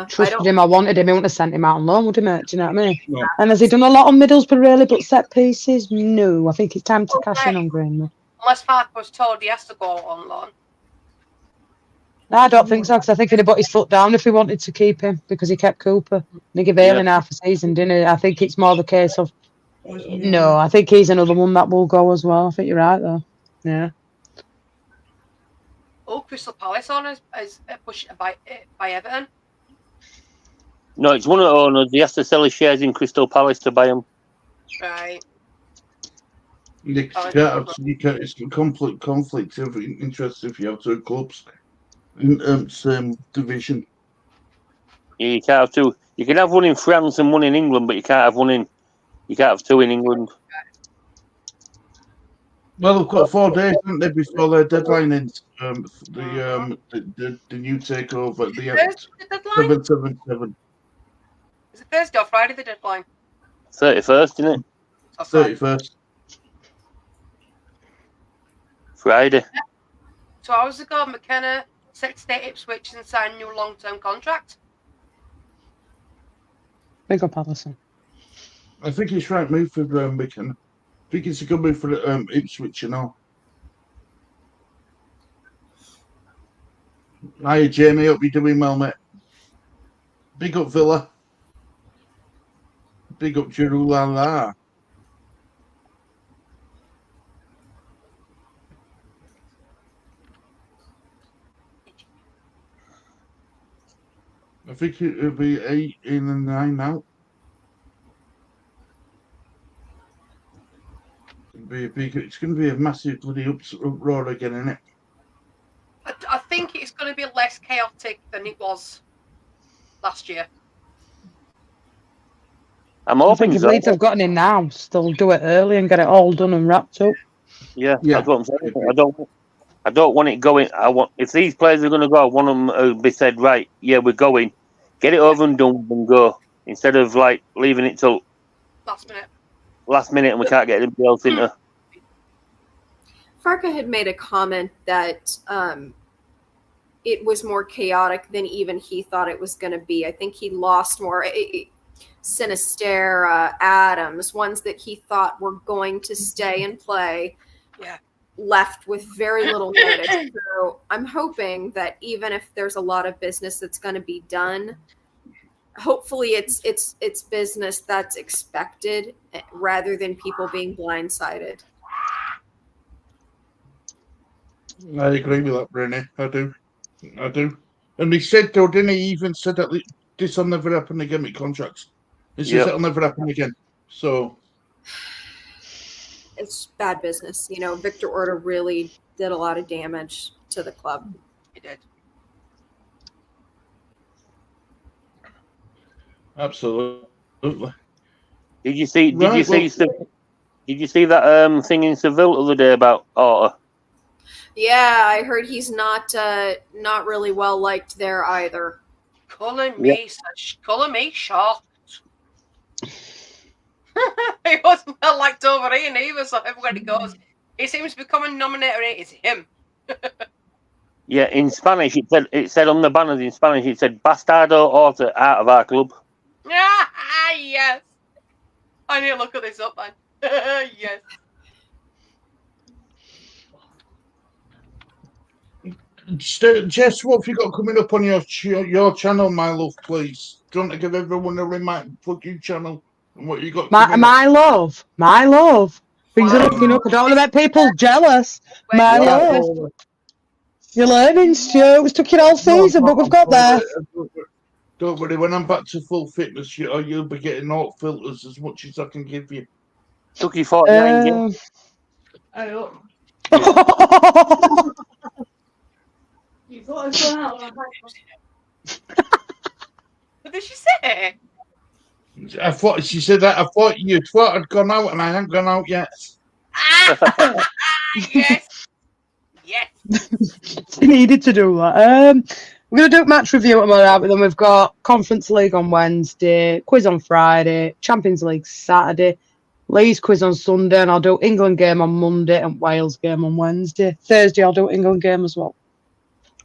trusted him, I wanted him, he wouldn't have sent him out on loan, would he, mate? Do you know what I mean? No. And has he done a lot on Middlesbrough, really, but set pieces? No. I think it's time to cash in on Greenwood. Unless Farke was told he has to go on loan. No, I don't think so, because I think he'd have put his foot down if he wanted to keep him, because he kept Cooper. And he gave Ayling half a season, didn't he? I think it's more the case of, no, I think he's another one that will go as well. I think you're right, though. Yeah. Oh, Crystal Palace owners is pushed by Everton. No, it's one of the owners. He has to sell his shares in Crystal Palace to buy them. Right. It's a conflict of interest if you have 2 clubs in same division. Yeah, you can't have 2. You can have one in France and one in England, but you can't have 2 in England. Well, they've got 4 days, haven't they, before their deadline ends. The new takeover. The deadline? 777. Is it Thursday or Friday the deadline? 31st, isn't it? 31st. Friday. 2 hours ago, McKenna set to stay at Ipswich and signed a new long-term contract. Big up, Alison. I think it's right move for McKenna. I think it's a good move for Ipswich, you know. Hiya, Jamie. Hope you're doing well, mate. Big up, Villa. Big up, Jirulala. I think it'll be 8 in and 9 now. It's going to be a massive bloody uproar again, isn't it? I think it's going to be less chaotic than it was last year. I'm I hoping think if so. Leeds have gotten in now, still do it early and get it all done and wrapped up. Yeah, that's what I'm saying. I don't want it going. If these players are going to go, I want them to be said, right, yeah, we're going. Get it over and done and go. Instead of like leaving it till last minute and we can't get anybody else into. Farke had made a comment that it was more chaotic than even he thought it was going to be. I think he lost more. Sinister, Adams, ones that he thought were going to stay and play, left with very little notice. So I'm hoping that even if there's a lot of business that's going to be done, hopefully it's business that's expected rather than people being blindsided. I agree with that, Brenny. I do. And he said, though, didn't he? Even said that this will never happen again with contracts. It's Yep. just it'll never happen again. So It's bad business. You know, Victor Orta really did a lot of damage to the club. He did. absolutely. Did you see? Did Right, you see? well- Did you see that thing in Seville the other day about Orta? Yeah, I heard he's not really well liked there either. Calling me shocked. He wasn't well liked over here either, so everywhere he goes, he seems to be becoming nominated. It's him. Yeah, in Spanish it said on the banners in Spanish it said "Bastardo Orta out of our club." Yes. I need to look at this up, man. Yes. Jess, what have you got coming up on your channel, my love, please? Do you want to give everyone a reminder, plug your channel and what you got coming up? My love. Things are looking up. I don't want to make people jealous. My Wait, love. You're learning, Stu. It took you all season, but we've got there. Don't worry, when I'm back to full fitness, you'll be getting all filters as much as I can give you. Took you 49 years. Hey, look. You thought I'd gone out. What did she say? I thought she said that. I thought you thought I'd gone out, and I haven't gone out yet. Yes. Yes. She needed to do that. We're going to do match review tomorrow, but then we've got Conference League on Wednesday, quiz on Friday, Champions League Saturday, Leeds quiz on Sunday, and I'll do England game on Monday and Wales game on Wednesday. Thursday, I'll do England game as well.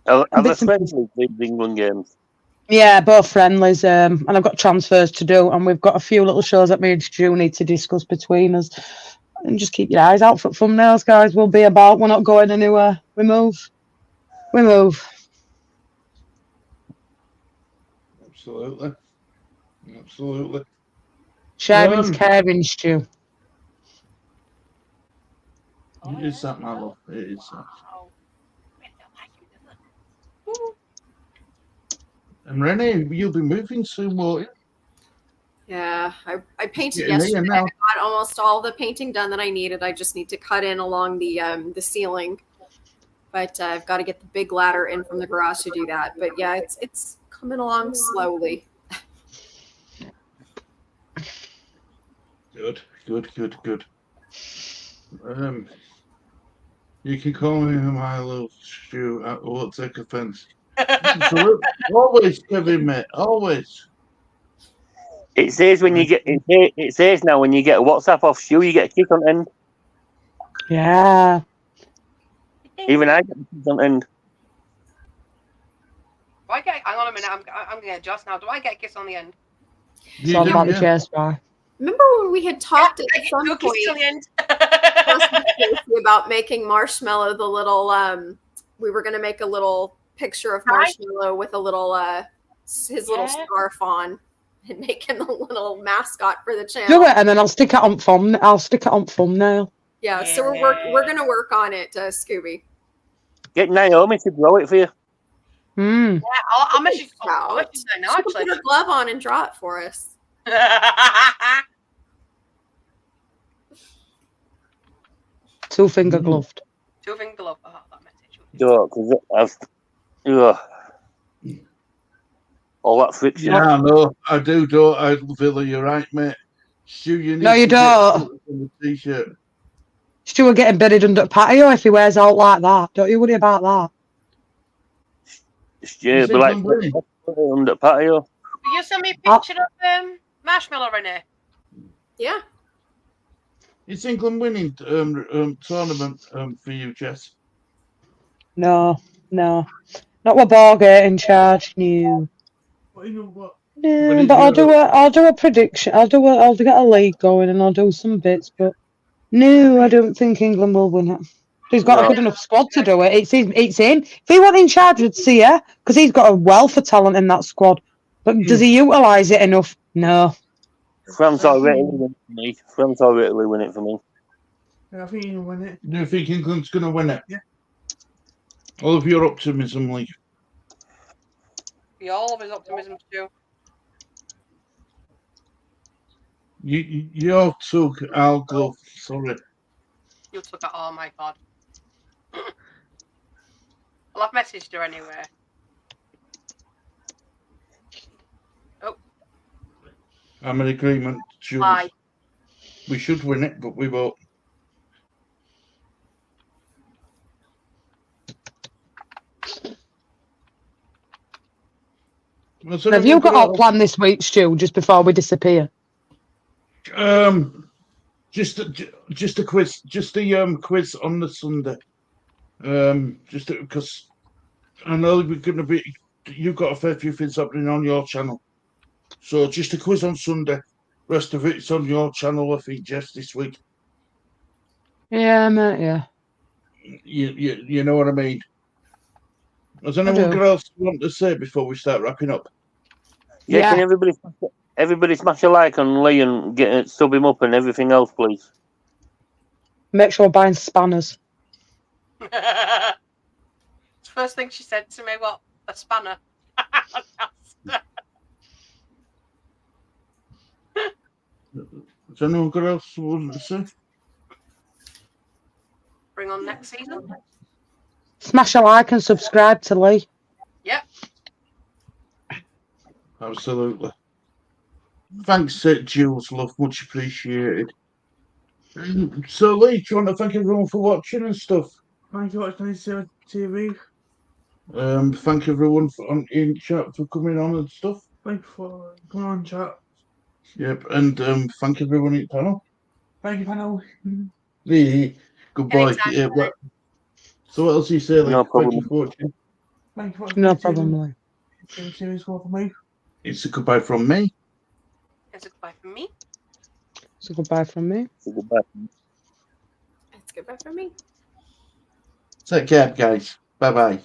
Are the friendly England games? Yeah, both friendlies. And I've got transfers to do, and we've got a few little shows that me and Stu need to discuss between us. And just keep your eyes out for thumbnails, guys. We'll be about. We're not going anywhere. We move. Absolutely. Sharing's caring, Stu. It is that, my love. It is that. And Renee, you'll be moving soon, won't you? Yeah, I painted Yeah, yesterday. now. I got almost all the painting done that I needed. I just need to cut in along the ceiling. But I've got to get the big ladder in from the garage to do that. But yeah, it's coming along slowly. Good. You can call me my love, Stu. I won't take offence. Always, Kevin, mate. Always. It says when you get it says now when you get a WhatsApp off Stu, you get a kick on end. Yeah. Even I get a kick on end. Hang on a minute. I'm going to adjust now. Do I get a kiss on the end? It's all about the chest, right? Remember when we had talked at some No kiss on point the end. about making Marshmallow the little we were going to make a little picture of Marshmallow with a little his little scarf on and make him the little mascot for the channel. Do it, and then I'll stick it on thumbnail. Yeah, so we're going to work on it, Scooby. Get Naomi to draw it for you. Hmm. Yeah, I'll message you now, She can actually. put a glove on and draw it for us. Two-finger gloved. Two-finger glove. Oh, that message. Because all that friction. Yeah, I know. I do, don't I, Villa? You're right, mate. Stu, you need No, you to get don't. something on the t-shirt. Stu will get buried under the patio if he wears out like that. Don't you worry about that. Stu, be like under patio. Will you send me a picture of Marshmallow, Renee? Yeah. It's England winning tournament for you, Jess. No. Not with Borgate in charge. No. But you know what? No, but I'll do a prediction. I'll get a league going and I'll do some bits, but no, I don't think England will win it. He's got a good enough squad to do it. It's in. If he wasn't in charge, we'd see her because he's got a wealth of talent in that squad. But does he utilise it enough? No. France already win it for me. France already win it for me. I think he'll win it. Do you think England's going to win it? Yeah. All of your optimism, Lee. Be all of his optimism too. You took our glove. Sorry. You took it. Oh my god. Well, I've messaged her anyway. Oh, I'm in agreement, Jules. bye. We should win it, but we won't. Have you got our plan this week, Stu, just before we disappear? Just a quiz, just a quiz on the Sunday. Just because I know we're going to be. You've got a fair few things happening on your channel, so just a quiz on Sunday. Rest of it's on your channel, I think, Jess, this week. Yeah, mate, yeah. You know what I mean. Has anyone else want to say before we start wrapping up? Yeah. Can everybody smash a like on Lee and get sub him up and everything else, please? Make sure we're buying spanners. The first thing she said to me, what? A spanner. Has anyone else want to say? Bring on next season. Smash a like and subscribe to Lee. Yep. Absolutely. Thanks, Jules, love, much appreciated. So, Lee, do you want to thank everyone for watching and stuff? Thank you for watching this TV. Thank everyone in chat for coming on and stuff. Thank you for coming on, chat. Yep, and thank everyone in the panel. Thank you, panel. Goodbye. Anytime. So what else do you say, Lee? No problem. Thank you for watching. Thank you for watching. No problem, Lee. Series for me. It's a goodbye from me. It's a goodbye from me. It's a goodbye from me. It's goodbye for me. Take care, guys. Bye-bye.